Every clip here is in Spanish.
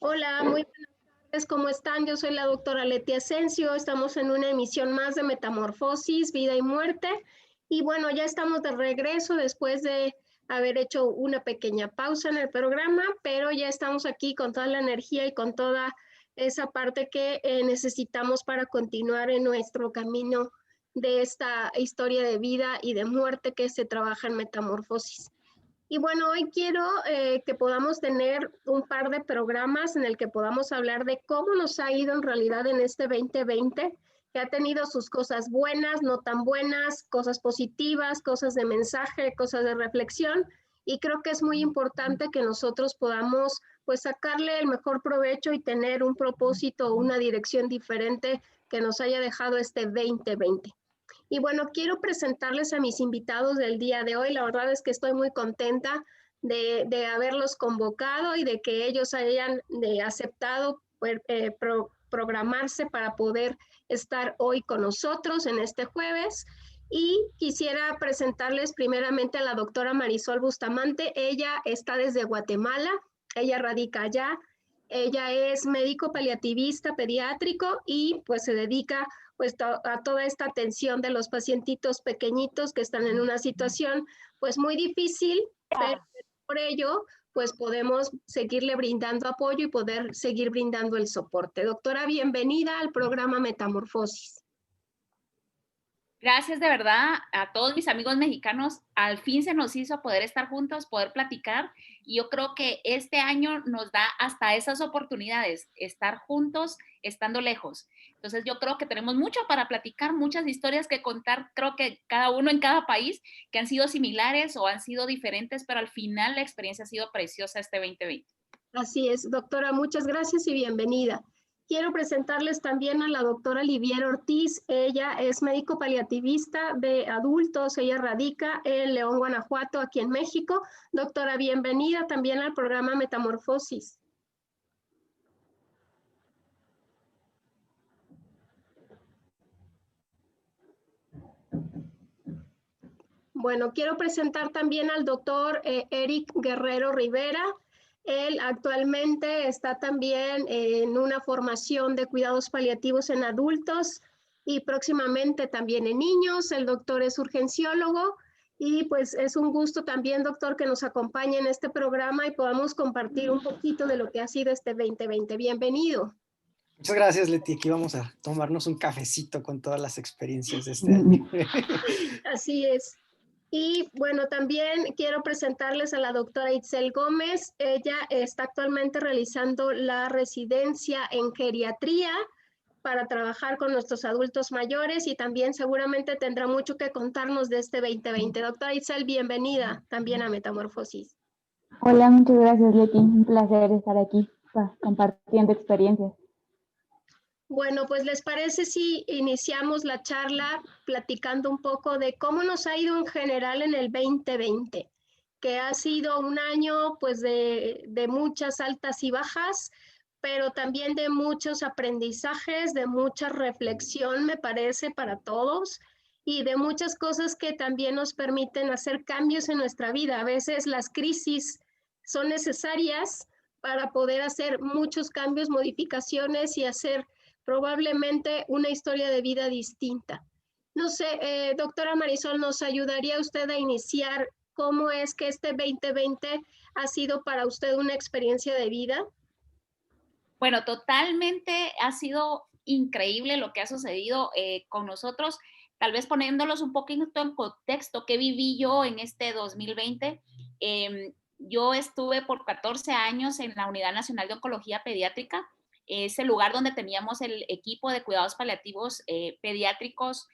Hola, muy buenas tardes, ¿cómo están? Yo soy la doctora Leti Asensio, estamos en una emisión más de Metamorfosis, Vida y Muerte. Y bueno, ya estamos de regreso después de haber hecho una pequeña pausa en el programa, pero ya estamos aquí con toda la energía y con toda esa parte que necesitamos para continuar en nuestro camino de esta historia de vida y de muerte que se trabaja en Metamorfosis. Y bueno, hoy quiero que podamos tener un par de programas en el que podamos hablar de cómo nos ha ido en realidad en este 2020, que ha tenido sus cosas buenas, no tan buenas, cosas positivas, cosas de mensaje, cosas de reflexión. Y creo que es muy importante que nosotros podamos pues sacarle el mejor provecho y tener un propósito, una dirección diferente que nos haya dejado este 2020. Y bueno, quiero presentarles a mis invitados del día de hoy. La verdad es que estoy muy contenta de haberlos convocado y de que ellos hayan aceptado programarse para poder estar hoy con nosotros en este jueves. Y quisiera presentarles primeramente a la doctora Marisol Bustamante. Ella está desde Guatemala, ella radica allá. Ella es médico paliativista pediátrico y pues se dedica pues a toda esta atención de los pacientitos pequeñitos que están en una situación pues muy difícil, pero por ello pues podemos seguirle brindando apoyo y poder seguir brindando el soporte. Doctora, bienvenida al programa Metamorfosis. Gracias de verdad a todos mis amigos mexicanos. Al fin se nos hizo poder estar juntos, poder platicar. Y yo creo que este año nos da hasta esas oportunidades, estar juntos, estando lejos. Entonces yo creo que tenemos mucho para platicar, muchas historias que contar, creo que cada uno en cada país, que han sido similares o han sido diferentes, pero al final la experiencia ha sido preciosa este 2020. Así es, doctora, muchas gracias y bienvenida. Quiero presentarles también a la doctora Livier Ortiz. Ella es médico paliativista de adultos. Ella radica en León, Guanajuato, aquí en México. Doctora, bienvenida también al programa Metamorfosis. Bueno, quiero presentar también al doctor Eric Guerrero Rivera. Él actualmente está también en una formación de cuidados paliativos en adultos y próximamente también en niños. El doctor es urgenciólogo y pues es un gusto también, doctor, que nos acompañe en este programa y podamos compartir un poquito de lo que ha sido este 2020. Bienvenido. Muchas gracias, Leti. Aquí vamos a tomarnos un cafecito con todas las experiencias de este año. Así es. Y bueno, también quiero presentarles a la doctora Itzel Gómez. Ella está actualmente realizando la residencia en geriatría para trabajar con nuestros adultos mayores y también seguramente tendrá mucho que contarnos de este 2020. Doctora Itzel, bienvenida también a Metamorfosis. Hola, muchas gracias, Leti. Un placer estar aquí compartiendo experiencias. Bueno, pues ¿les parece si iniciamos la charla platicando un poco de cómo nos ha ido en general en el 2020? Que ha sido un año pues de muchas altas y bajas, pero también de muchos aprendizajes, de mucha reflexión, me parece, para todos, y de muchas cosas que también nos permiten hacer cambios en nuestra vida. A veces las crisis son necesarias para poder hacer muchos cambios, modificaciones y hacer probablemente una historia de vida distinta. No sé, doctora Marisol, ¿nos ayudaría usted a iniciar cómo es que este 2020 ha sido para usted una experiencia de vida? Bueno, totalmente ha sido increíble lo que ha sucedido con nosotros, tal vez poniéndolos un poquito en contexto, ¿qué viví yo en este 2020? Yo estuve por 14 años en la Unidad Nacional de Oncología Pediátrica, ese lugar donde teníamos el equipo de cuidados paliativos pediátricos,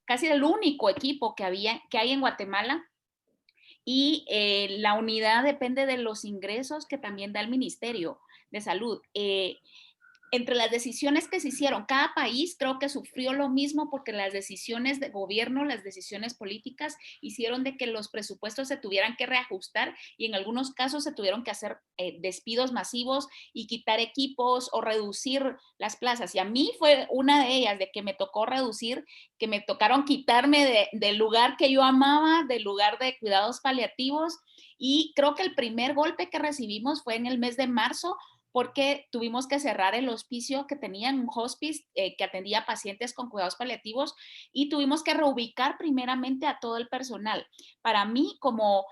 casi el único equipo que hay en Guatemala. Y la unidad depende de los ingresos que también da el Ministerio de Salud. Entre las decisiones que se hicieron, cada país creo que sufrió lo mismo porque las decisiones de gobierno, las decisiones políticas hicieron de que los presupuestos se tuvieran que reajustar y en algunos casos se tuvieron que hacer despidos masivos y quitar equipos o reducir las plazas. Y a mí fue una de ellas, de que me tocó reducir, que me tocaron quitarme del lugar que yo amaba, del lugar de cuidados paliativos. Y creo que el primer golpe que recibimos fue en el mes de marzo, porque tuvimos que cerrar el hospicio que tenían, un hospice que atendía pacientes con cuidados paliativos, y tuvimos que reubicar primeramente a todo el personal. Para mí, como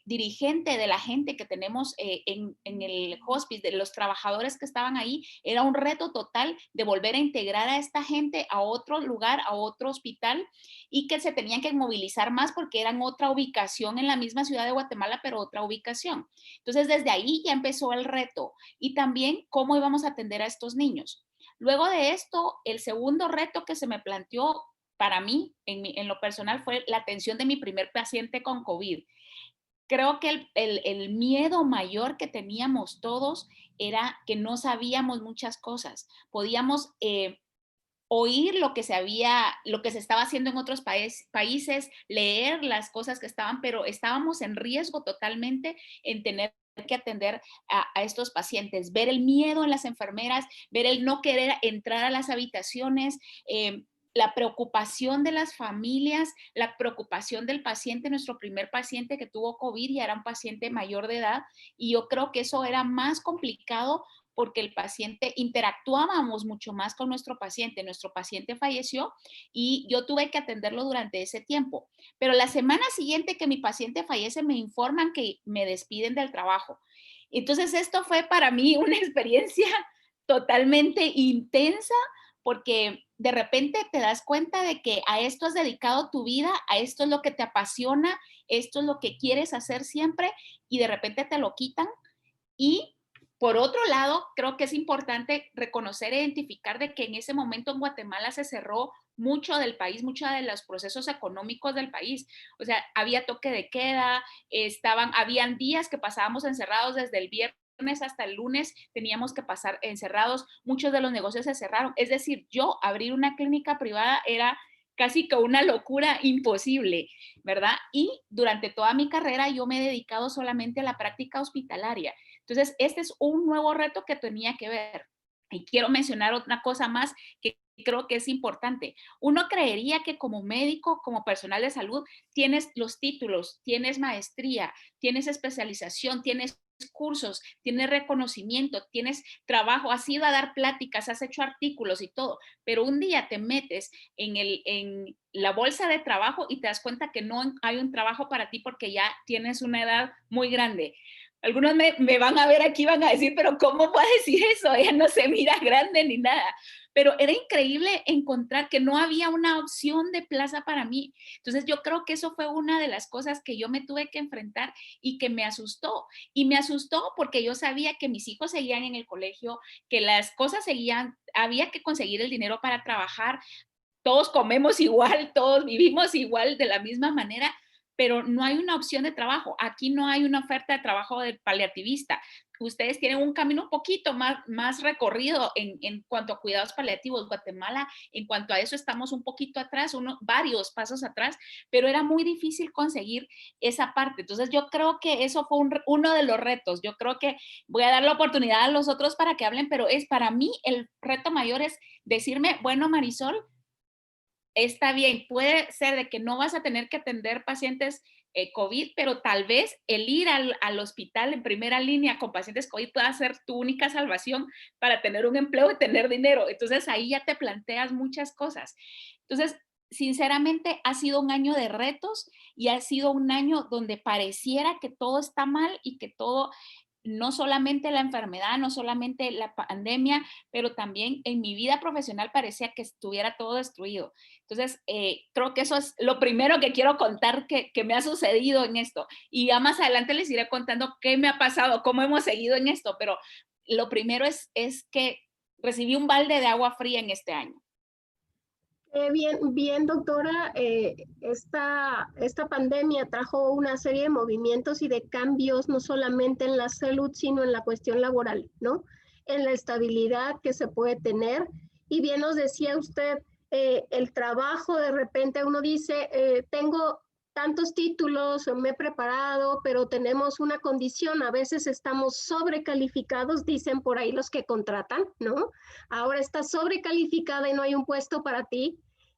dirigente de la gente que tenemos en el hospice, de los trabajadores que estaban ahí, era un reto total de volver a integrar a esta gente a otro lugar, a otro hospital, y que se tenían que movilizar más porque eran otra ubicación en la misma ciudad de Guatemala, pero otra ubicación. Entonces, desde ahí ya empezó el reto, y también cómo íbamos a atender a estos niños. Luego de esto, el segundo reto que se me planteó para mí, en lo personal, fue la atención de mi primer paciente con COVID. Creo que el miedo mayor que teníamos todos era que no sabíamos muchas cosas. Podíamos oír lo que se estaba haciendo en otros países, leer las cosas que estaban, pero estábamos en riesgo totalmente en tener que atender a estos pacientes, ver el miedo en las enfermeras, ver el no querer entrar a las habitaciones, la preocupación de las familias, la preocupación del paciente, nuestro primer paciente que tuvo COVID y era un paciente mayor de edad, y yo creo que eso era más complicado porque el paciente, interactuábamos mucho más con nuestro paciente falleció y yo tuve que atenderlo durante ese tiempo. Pero la semana siguiente que mi paciente fallece me informan que me despiden del trabajo. Entonces esto fue para mí una experiencia totalmente intensa porque de repente te das cuenta de que a esto has dedicado tu vida, a esto es lo que te apasiona, esto es lo que quieres hacer siempre y de repente te lo quitan. Y por otro lado, creo que es importante reconocer e identificar de que en ese momento en Guatemala se cerró mucho del país, muchos de los procesos económicos del país. O sea, había toque de queda, habían días que pasábamos encerrados desde el viernes hasta el lunes, teníamos que pasar encerrados, muchos de los negocios se cerraron. Es decir, yo abrir una clínica privada era casi que una locura imposible, ¿verdad? Y durante toda mi carrera yo me he dedicado solamente a la práctica hospitalaria. Entonces, este es un nuevo reto que tenía que ver. Y quiero mencionar otra cosa más que creo que es importante. Uno creería que como médico, como personal de salud, tienes los títulos, tienes maestría, tienes especialización, tienes cursos, tienes reconocimiento, tienes trabajo, has ido a dar pláticas, has hecho artículos y todo, pero un día te metes en la bolsa de trabajo y te das cuenta que no hay un trabajo para ti porque ya tienes una edad muy grande. Algunos me van a ver aquí, van a decir, pero ¿cómo puede decir eso? Ella no se mira grande ni nada. Pero era increíble encontrar que no había una opción de plaza para mí. Entonces yo creo que eso fue una de las cosas que yo me tuve que enfrentar y que me asustó. Y me asustó porque yo sabía que mis hijos seguían en el colegio, que las cosas seguían, había que conseguir el dinero para trabajar. Todos comemos igual, todos vivimos igual de la misma manera, pero no hay una opción de trabajo. Aquí no hay una oferta de trabajo de paliativista. Ustedes tienen un camino un poquito más recorrido en cuanto a cuidados paliativos. Guatemala, en cuanto a eso, estamos un poquito atrás, varios pasos atrás, pero era muy difícil conseguir esa parte. Entonces, yo creo que eso fue uno de los retos. Yo creo que voy a dar la oportunidad a los otros para que hablen, pero para mí el reto mayor es decirme, bueno, Marisol, está bien, puede ser de que no vas a tener que atender pacientes COVID, pero tal vez el ir al hospital en primera línea con pacientes COVID pueda ser tu única salvación para tener un empleo y tener dinero. Entonces ahí ya te planteas muchas cosas. Entonces, sinceramente, ha sido un año de retos y ha sido un año donde pareciera que todo está mal y que todo, no solamente la enfermedad, no solamente la pandemia, pero también en mi vida profesional parecía que estuviera todo destruido. Entonces, creo que eso es lo primero que quiero contar que me ha sucedido en esto. Y ya más adelante les iré contando qué me ha pasado, cómo hemos seguido en esto, pero lo primero es que recibí un balde de agua fría en este año. Bien, doctora, esta pandemia trajo una serie de movimientos y de cambios, no solamente en la salud, sino en la cuestión laboral, ¿no? En la estabilidad que se puede tener. Y bien nos decía usted, el trabajo, de repente uno dice, tengo tantos títulos, me he preparado, pero tenemos una condición, a veces estamos sobrecalificados, dicen por ahí los que contratan, ¿no? Ahora estás sobrecalificada y no hay un puesto para ti.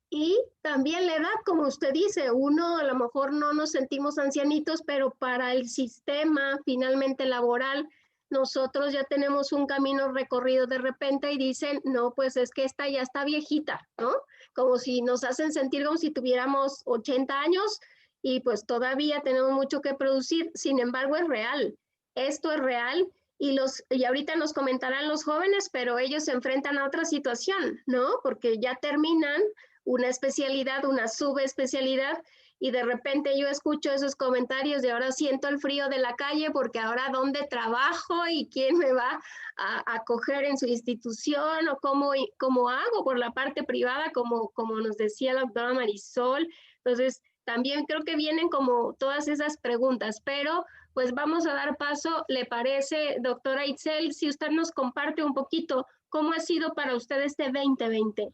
Y también la edad, como usted dice, uno a lo mejor no nos sentimos ancianitos, pero para el sistema finalmente laboral nosotros ya tenemos un camino recorrido de repente y dicen, no, pues es que esta ya está viejita, ¿no? Como si nos hacen sentir como si tuviéramos 80 años y pues todavía tenemos mucho que producir. Sin embargo, es real. Esto es real y ahorita nos comentarán los jóvenes, pero ellos se enfrentan a otra situación, ¿no? Porque ya terminan una especialidad, una subespecialidad, y de repente yo escucho esos comentarios de ahora siento el frío de la calle porque ahora dónde trabajo y quién me va a acoger en su institución o cómo hago por la parte privada, como nos decía la doctora Marisol. Entonces, también creo que vienen como todas esas preguntas, pero pues vamos a dar paso, ¿le parece, doctora Itzel, si usted nos comparte un poquito cómo ha sido para usted este 2020?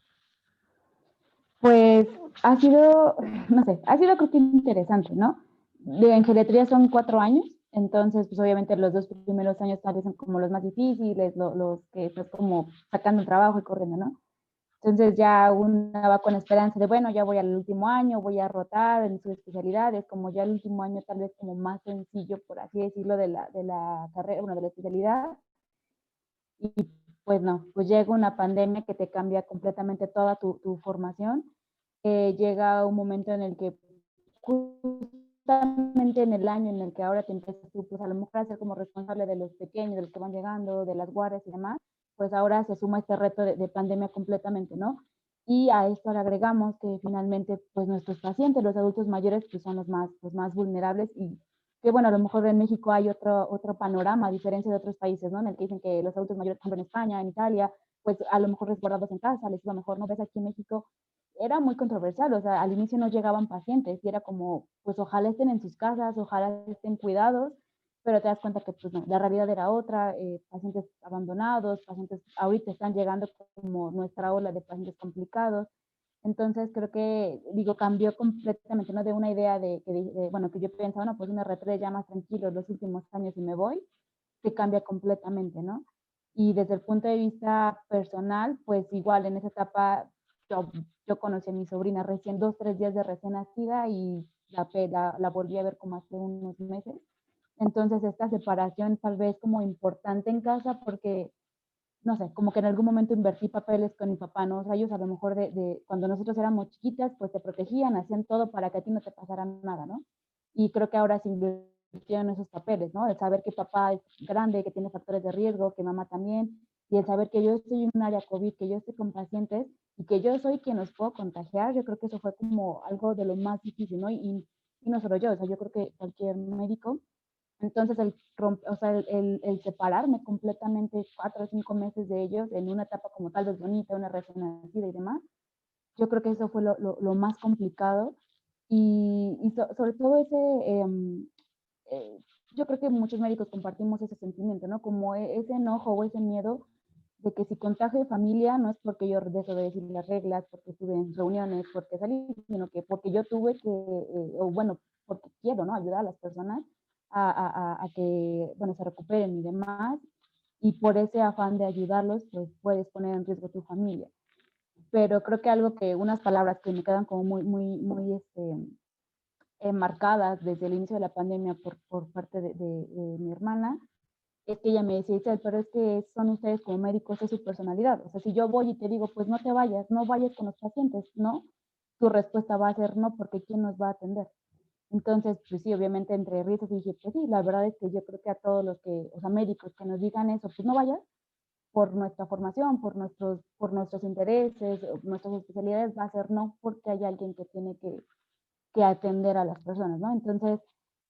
Pues ha sido, no sé, ha sido creo que interesante, ¿no? En geriatría son 4 años, entonces pues obviamente los 2 primeros años tal vez son como los más difíciles, los que estás como sacando el trabajo y corriendo, ¿no? Entonces ya una va con esperanza de, bueno, ya voy al último año, voy a rotar en sus especialidades, como ya el último año tal vez como más sencillo, por así decirlo, de la carrera, bueno, de la especialidad. Y pues no, pues llega una pandemia que te cambia completamente toda tu formación. Llega un momento en el que justamente en el año en el que ahora te empiezas tú, pues a lo mejor a ser como responsable de los pequeños, de los que van llegando, de las guardias y demás, pues ahora se suma este reto de pandemia completamente, ¿no? Y a esto le agregamos que finalmente, pues nuestros pacientes, los adultos mayores, pues son los más vulnerables y que bueno, a lo mejor en México hay otro panorama, a diferencia de otros países, ¿no? En el que dicen que los adultos mayores, por ejemplo, en España, en Italia, pues a lo mejor resguardados en casa, les iba mejor, ¿no? Ves aquí en México, era muy controversial, o sea, al inicio no llegaban pacientes y era como, pues ojalá estén en sus casas, ojalá estén cuidados, pero te das cuenta que pues no, la realidad era otra, pacientes abandonados, pacientes ahorita están llegando como nuestra ola de pacientes complicados. Entonces creo que, digo, cambió completamente, ¿no? De una idea bueno, que yo pensaba, no, pues me retiré ya más tranquilo los últimos años y me voy, que cambia completamente, ¿no? Y desde el punto de vista personal, pues igual en esa etapa yo, yo conocí a mi sobrina recién 2, 3 días de recién nacida y la volví a ver como hace unos meses. Entonces esta separación tal vez como importante en casa porque no sé, como que en algún momento invertí papeles con mi papá, ¿no? O sea, ellos a lo mejor cuando nosotros éramos chiquitas, pues te protegían, hacían todo para que a ti no te pasara nada, ¿no? Y creo que ahora se invirtieron esos papeles, ¿no? El saber que papá es grande, que tiene factores de riesgo, que mamá también, y el saber que yo estoy en un área COVID, que yo estoy con pacientes y que yo soy quien los puedo contagiar, yo creo que eso fue como algo de lo más difícil, ¿no? Y no solo yo, o sea, yo creo que cualquier médico entonces, o sea, el separarme completamente 4 o 5 meses de ellos en una etapa como tal vez bonita, una recién nacida y demás, yo creo que eso fue lo más complicado. Sobre todo eh, yo creo que muchos médicos compartimos ese sentimiento, ¿no? Como ese enojo o ese miedo de que si contagio de familia no es porque yo desobedecí las reglas, porque estuve en reuniones, porque salí, sino que porque yo tuve que, o bueno, porque quiero, ¿no? Ayudar a las personas a que, bueno, se recuperen y demás, y por ese afán de ayudarlos, pues puedes poner en riesgo tu familia. Pero creo que algo que, unas palabras que me quedan como muy marcadas desde el inicio de la pandemia por parte de mi hermana, es que ella me decía, pero es que son ustedes como médicos, es su personalidad. O sea, si yo voy y te digo, pues no te vayas, no vayas con los pacientes, no, tu respuesta va a ser no, porque ¿quién nos va a atender? Entonces, pues sí, obviamente entre risas dije, pues sí, la verdad es que yo creo que a todos los que, o sea, médicos que nos digan eso, pues no vayas por nuestra formación, por nuestros intereses, nuestras especialidades, va a ser no, porque hay alguien que tiene que atender a las personas, ¿no? Entonces,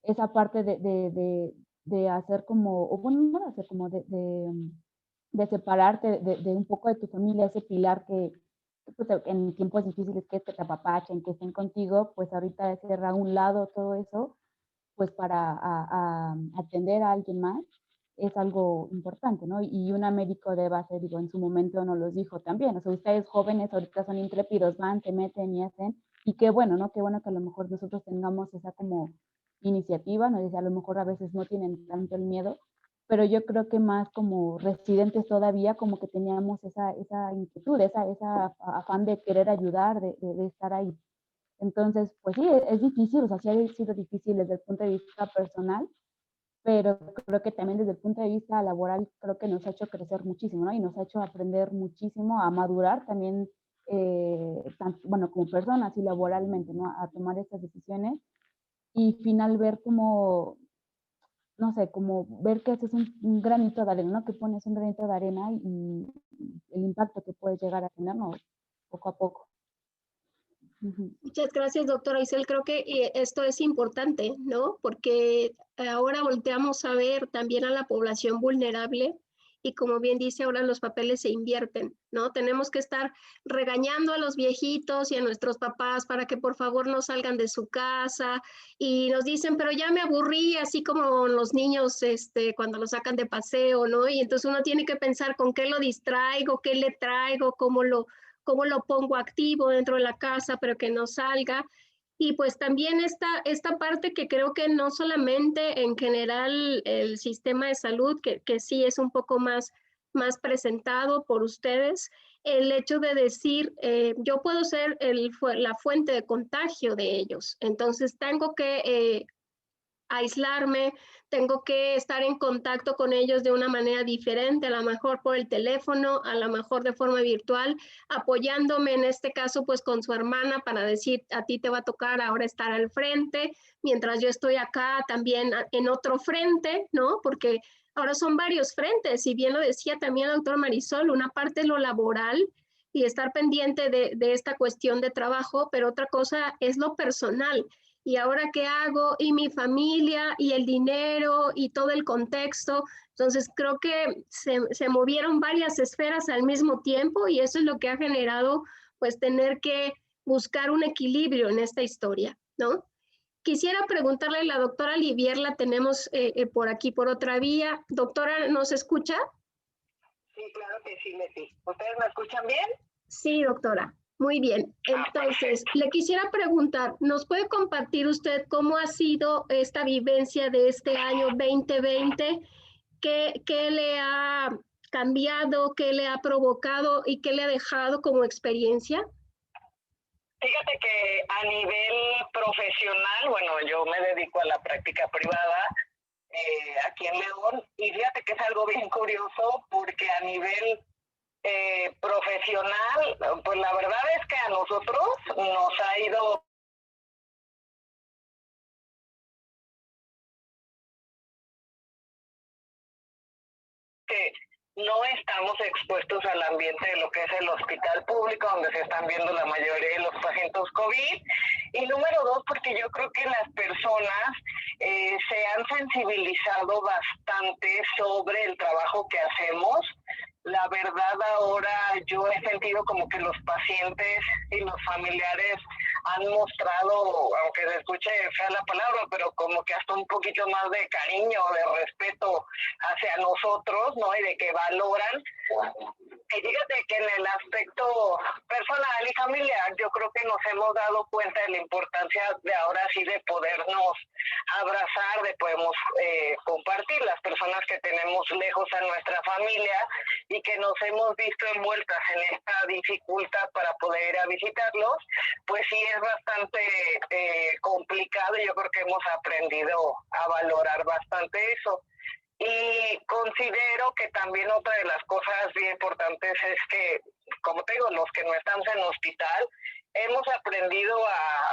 esa parte de hacer como, o bueno, no de hacer como de separarte de un poco de tu familia, ese pilar que pues, en tiempos difíciles que te apapachen, que estén contigo, pues ahorita cerrar a un lado todo eso, pues para atender a alguien más, es algo importante, ¿no? Y una médico de base, digo, en su momento nos los dijo también, o sea, ustedes jóvenes ahorita son intrépidos, van, se meten y hacen, y qué bueno, ¿no? Qué bueno que a lo mejor nosotros tengamos esa como iniciativa, ¿no? Dice, a lo mejor a veces no tienen tanto el miedo, pero yo creo que más como residentes todavía, como que teníamos esa inquietud, esa afán de querer ayudar, de estar ahí. Entonces, pues sí, es difícil, o sea, sí ha sido difícil desde el punto de vista personal, pero creo que también desde el punto de vista laboral creo que nos ha hecho crecer muchísimo, ¿no? Y nos ha hecho aprender muchísimo a madurar también, bueno, como personas y laboralmente, ¿no? A tomar estas decisiones y final ver como, no sé, como ver que haces un granito de arena, ¿no? Que pones un granito de arena y el impacto que puedes llegar a tener, ¿no? Poco a poco. Muchas gracias, doctora Isel. Creo que esto es importante, ¿no? Porque ahora volteamos a ver también a la población vulnerable y como bien dice, ahora los papeles se invierten, ¿no? Tenemos que estar regañando a los viejitos y a nuestros papás para que por favor no salgan de su casa y nos dicen, pero ya me aburrí, así como los niños cuando los sacan de paseo, ¿no? Y entonces uno tiene que pensar con qué lo distraigo, qué le traigo, cómo lo pongo activo dentro de la casa, pero que no salga. Y pues también esta parte que creo que no solamente en general el sistema de salud, que sí es un poco más presentado por ustedes, el hecho de decir, yo puedo ser la fuente de contagio de ellos, entonces tengo que aislarme, tengo que estar en contacto con ellos de una manera diferente, a lo mejor por el teléfono, a lo mejor de forma virtual, apoyándome en este caso pues con su hermana para decir, a ti te va a tocar ahora estar al frente, mientras yo estoy acá también en otro frente, ¿no? Porque ahora son varios frentes, y bien lo decía también el doctor Marisol, una parte es lo laboral y estar pendiente de esta cuestión de trabajo, pero otra cosa es lo personal. ¿Y ahora qué hago? Y mi familia, y el dinero, y todo el contexto. Entonces, creo que se movieron varias esferas al mismo tiempo y eso es lo que ha generado, pues, tener que buscar un equilibrio en esta historia, ¿no? Quisiera preguntarle a la doctora Livier, la tenemos por aquí, por otra vía. Doctora, ¿nos escucha? Sí, claro que sí, Leti. ¿Ustedes me escuchan bien? Sí, doctora. Muy bien. Entonces, le quisiera preguntar, ¿nos puede compartir usted cómo ha sido esta vivencia de este año 2020? ¿Qué le ha cambiado, qué le ha provocado y qué le ha dejado como experiencia? Fíjate que a nivel profesional, bueno, yo me dedico a la práctica privada aquí en León y fíjate que es algo bien curioso porque a nivel profesional, pues la verdad es que a nosotros nos ha ido que no estamos expuestos al ambiente de lo que es el hospital público, donde se están viendo la mayoría de los pacientes COVID. Y número dos, porque yo creo que las personas se han sensibilizado bastante sobre el trabajo que hacemos. La verdad ahora yo he sentido como que los pacientes y los familiares han mostrado, aunque se escuche fea la palabra, pero como que hasta un poquito más de cariño, de respeto hacia nosotros, ¿no? Y de que valoran. Y fíjate que en el aspecto personal y familiar, yo creo que nos hemos dado cuenta de la importancia de ahora sí de podernos abrazar, de podemos compartir las personas que tenemos lejos a nuestra familia y que nos hemos visto envueltas en esta dificultad para poder ir a visitarlos, pues sí es bastante complicado y yo creo que hemos aprendido a valorar bastante eso. Y considero que también otra de las cosas bien importantes es que, como te digo, los que no estamos en hospital, hemos aprendido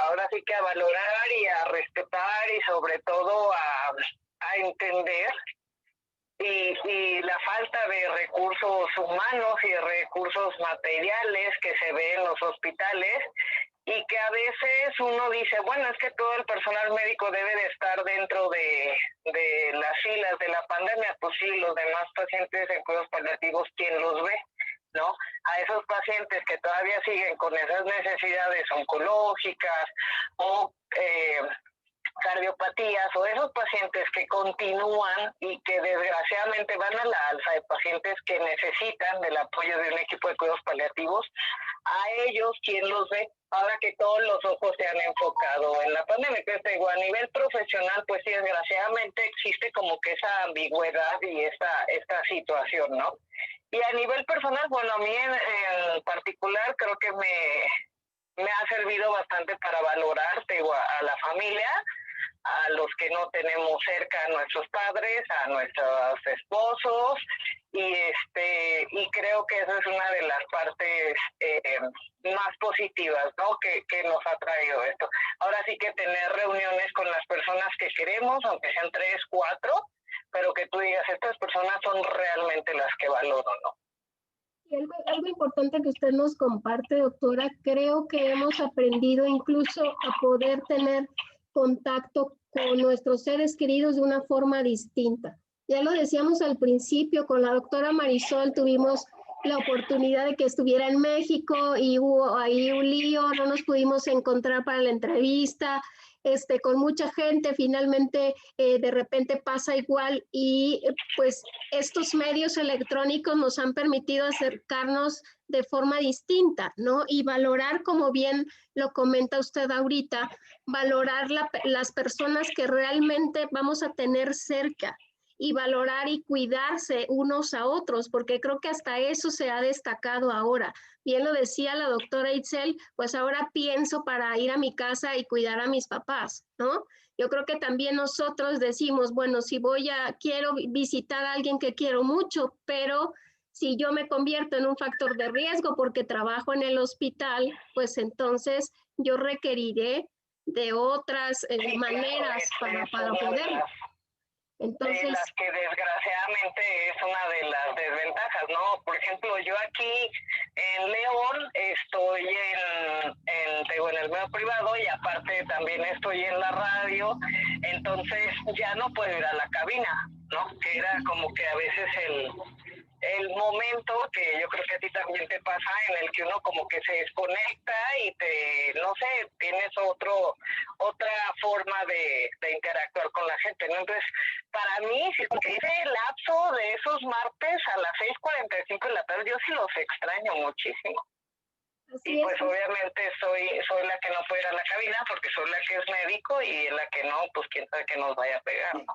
ahora sí que a valorar y a respetar y sobre todo a entender y la falta de recursos humanos y de recursos materiales que se ve en los hospitales y que a veces uno dice, bueno, es que todo el personal médico debe de estar dentro de las filas de la pandemia, pues sí, los demás pacientes en cuidados paliativos, ¿quién los ve? ¿No? A esos pacientes que todavía siguen con esas necesidades oncológicas o cardiopatías o esos pacientes que continúan y que desgraciadamente van a la alza de pacientes que necesitan del apoyo de un equipo de cuidados paliativos, a ellos, ¿quién los ve? Ahora que todos los ojos se han enfocado en la pandemia. Entonces, a nivel profesional, pues sí, desgraciadamente existe como que esa ambigüedad y esta situación, ¿no? Y a nivel personal, bueno, a mí en particular creo que me ha servido bastante para valorar, digo, a la familia, a los que no tenemos cerca, a nuestros padres, a nuestros esposos, y creo que esa es una de las partes más positivas, ¿no? Que nos ha traído esto. Ahora sí que tener reuniones con las personas que queremos, aunque sean 3, 4, pero que tú digas, estas personas son realmente las que valoro, ¿no? Y algo importante que usted nos comparte, doctora, creo que hemos aprendido incluso a poder tener contacto con nuestros seres queridos de una forma distinta. Ya lo decíamos al principio, con la doctora Marisol tuvimos la oportunidad de que estuviera en México y hubo ahí un lío, no nos pudimos encontrar para la entrevista, con mucha gente, finalmente de repente pasa igual y pues estos medios electrónicos nos han permitido acercarnos de forma distinta, ¿no? Y valorar, como bien lo comenta usted ahorita, valorar las personas que realmente vamos a tener cerca y valorar y cuidarse unos a otros, porque creo que hasta eso se ha destacado ahora. Bien lo decía la doctora Itzel, pues ahora pienso para ir a mi casa y cuidar a mis papás, ¿no? Yo creo que también nosotros decimos, bueno, si quiero visitar a alguien que quiero mucho, pero si yo me convierto en un factor de riesgo porque trabajo en el hospital, pues entonces yo requeriré de otras maneras para poderlo. Entonces, las que desgraciadamente es una de las desventajas, ¿no? Por ejemplo, yo aquí en León estoy en el medio privado y aparte también estoy en la radio, entonces ya no puedo ir a la cabina, ¿no? Que era como que a veces el momento que yo creo que a ti también te pasa, en el que uno como que se desconecta y no sé, tienes otra forma de interactuar con la gente, ¿no? Entonces, para mí, si ese lapso de esos martes a las 6:45 de la tarde, yo sí los extraño muchísimo. Así y pues obviamente soy la que no puede ir a la cabina porque soy la que es médico y la que no, pues quién sabe que nos vaya a pegar, ¿no?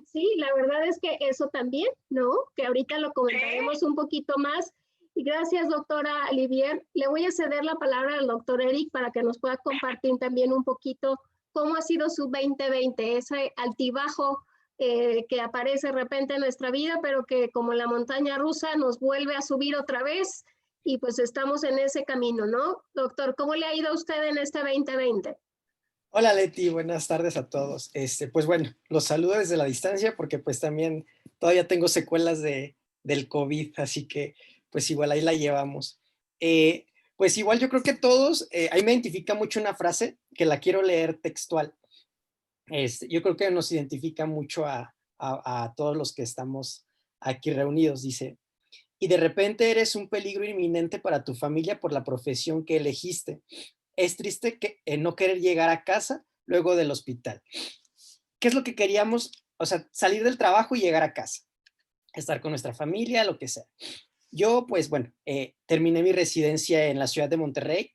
Sí, la verdad es que eso también, ¿no? Que ahorita lo comentaremos un poquito más. Y gracias, doctora Olivier. Le voy a ceder la palabra al doctor Eric para que nos pueda compartir también un poquito cómo ha sido su 2020, ese altibajo que aparece de repente en nuestra vida, pero que como la montaña rusa nos vuelve a subir otra vez y pues estamos en ese camino, ¿no? Doctor, ¿cómo le ha ido a usted en este 2020? Hola Leti, buenas tardes a todos. Pues bueno, los saludo desde la distancia porque pues también todavía tengo secuelas del COVID, así que pues igual ahí la llevamos. Pues igual yo creo que todos, ahí me identifica mucho una frase que la quiero leer textual. Yo creo que nos identifica mucho a todos los que estamos aquí reunidos. Dice, y de repente eres un peligro inminente para tu familia por la profesión que elegiste. Es triste no querer llegar a casa luego del hospital. ¿Qué es lo que queríamos? O sea, salir del trabajo y llegar a casa, estar con nuestra familia, lo que sea. Yo, pues bueno, terminé mi residencia en la ciudad de Monterrey,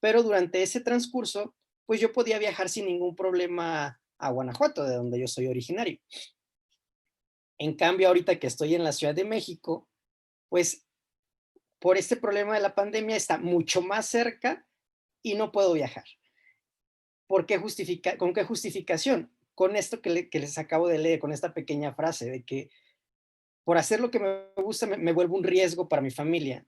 pero durante ese transcurso, pues yo podía viajar sin ningún problema a Guanajuato, de donde yo soy originario. En cambio, ahorita que estoy en la Ciudad de México, pues por este problema de la pandemia está mucho más cerca y no puedo viajar. ¿Con qué justificación? Con esto que les acabo de leer, con esta pequeña frase de que por hacer lo que me gusta me vuelvo un riesgo para mi familia.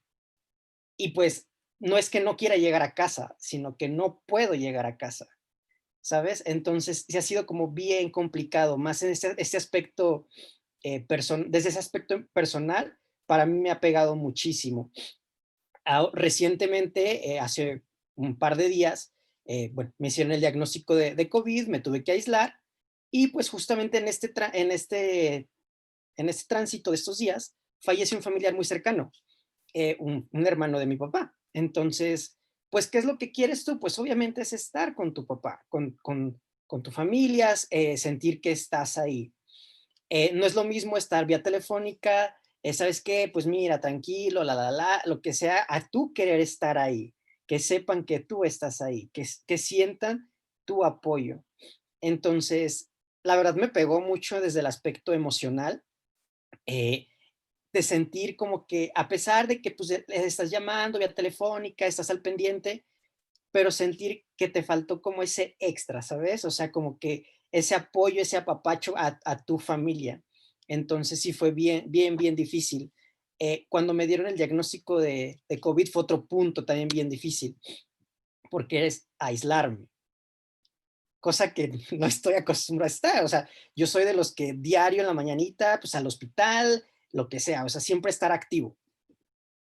Y pues no es que no quiera llegar a casa, sino que no puedo llegar a casa, ¿sabes? Entonces sí ha sido como bien complicado, más en este aspecto, desde ese aspecto personal, para mí me ha pegado muchísimo. Recientemente, hace un par de días, bueno, me hicieron el diagnóstico de COVID, me tuve que aislar y pues justamente en este tránsito de estos días falleció un familiar muy cercano, un hermano de mi papá. Entonces, pues, ¿qué es lo que quieres tú? Pues obviamente es estar con tu papá, con tu familia, sentir que estás ahí. No es lo mismo estar vía telefónica, ¿sabes qué? Pues mira, tranquilo, lo que sea, a tú querer estar ahí, que sepan que tú estás ahí, que sientan tu apoyo. Entonces, la verdad me pegó mucho desde el aspecto emocional, de sentir como que a pesar de que pues, estás llamando vía telefónica, estás al pendiente, pero sentir que te faltó como ese extra, ¿sabes? O sea, como que ese apoyo, ese apapacho a tu familia. Entonces sí fue bien difícil. Cuando me dieron el diagnóstico de COVID fue otro punto también bien difícil, porque es aislarme, cosa que no estoy acostumbrado a estar. O sea, yo soy de los que diario en la mañanita, pues al hospital, lo que sea, o sea, siempre estar activo.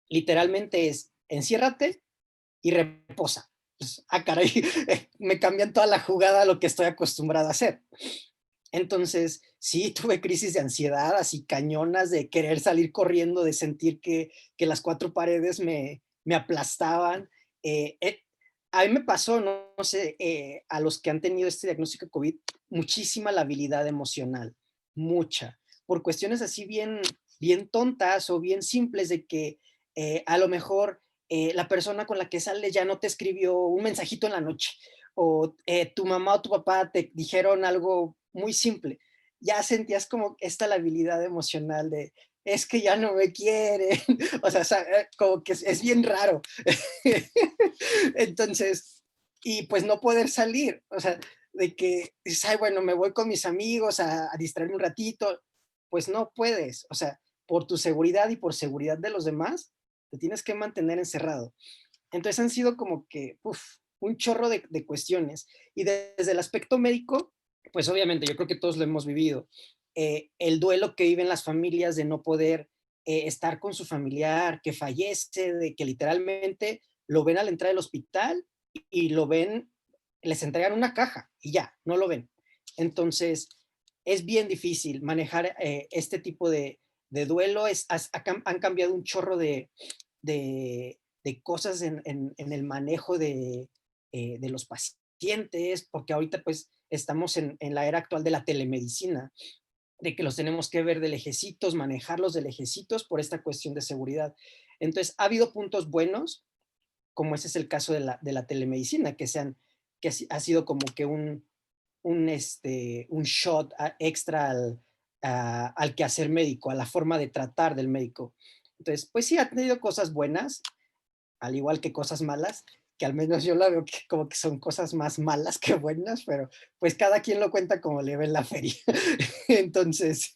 Literalmente es enciérrate y reposa. Pues, caray, me cambian toda la jugada a lo que estoy acostumbrado a hacer. Entonces, sí, tuve crisis de ansiedad, así cañonas, de querer salir corriendo, de sentir que las cuatro paredes me aplastaban. A mí me pasó, no sé, a los que han tenido este diagnóstico de COVID, muchísima labilidad emocional, mucha, por cuestiones así bien tontas o bien simples de que a lo mejor la persona con la que sale ya no te escribió un mensajito en la noche, o tu mamá o tu papá te dijeron algo muy simple, ya sentías como esta labilidad emocional de, es que ya no me quieren, o sea, como que es bien raro. Entonces, y pues no poder salir, o sea, de que dices, ay, bueno, me voy con mis amigos a distraerme un ratito, pues no puedes, o sea, por tu seguridad y por seguridad de los demás, te tienes que mantener encerrado. Entonces han sido como que, un chorro de cuestiones. Y desde el aspecto médico, pues obviamente yo creo que todos lo hemos vivido. El duelo que viven las familias de no poder estar con su familiar que fallece, de que literalmente lo ven al entrar al hospital y lo ven, les entregan una caja y ya, no lo ven. Entonces, es bien difícil manejar este tipo de duelo. Han cambiado un chorro de cosas en el manejo de los pacientes, porque ahorita pues estamos en la era actual de la telemedicina, de que los tenemos que ver de lejecitos, manejarlos de lejecitos por esta cuestión de seguridad. Entonces, ha habido puntos buenos, como ese es el caso de la telemedicina, que ha sido como que un shot extra al quehacer médico, a la forma de tratar del médico. Entonces, pues sí, ha tenido cosas buenas, al igual que cosas malas, que al menos yo la veo que como que son cosas más malas que buenas, pero pues cada quien lo cuenta como le ve en la feria. Entonces,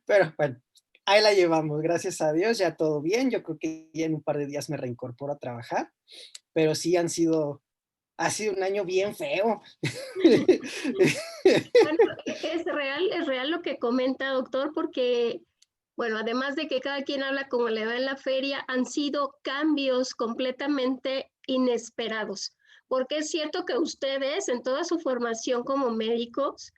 pero bueno, ahí la llevamos, gracias a Dios, ya todo bien. Yo creo que ya en un par de días me reincorporo a trabajar, pero sí ha sido un año bien feo. Bueno, es real lo que comenta, doctor, porque, bueno, además de que cada quien habla como le va en la feria, han sido cambios completamente inesperados, porque es cierto que ustedes, en toda su formación como médicos,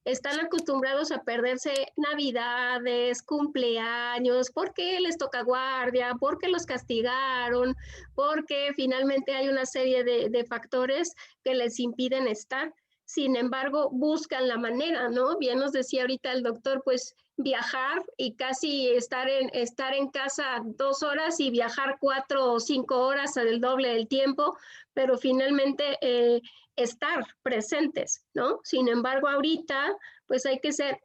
están acostumbrados a perderse navidades, cumpleaños, porque les toca guardia, porque los castigaron, porque finalmente hay una serie de factores que les impiden estar. Sin embargo, buscan la manera, ¿no? Bien nos decía ahorita el doctor, pues viajar y casi estar en casa 2 horas y viajar 4 o 5 horas, el doble del tiempo, pero finalmente estar presentes, ¿no? Sin embargo, ahorita, pues hay que ser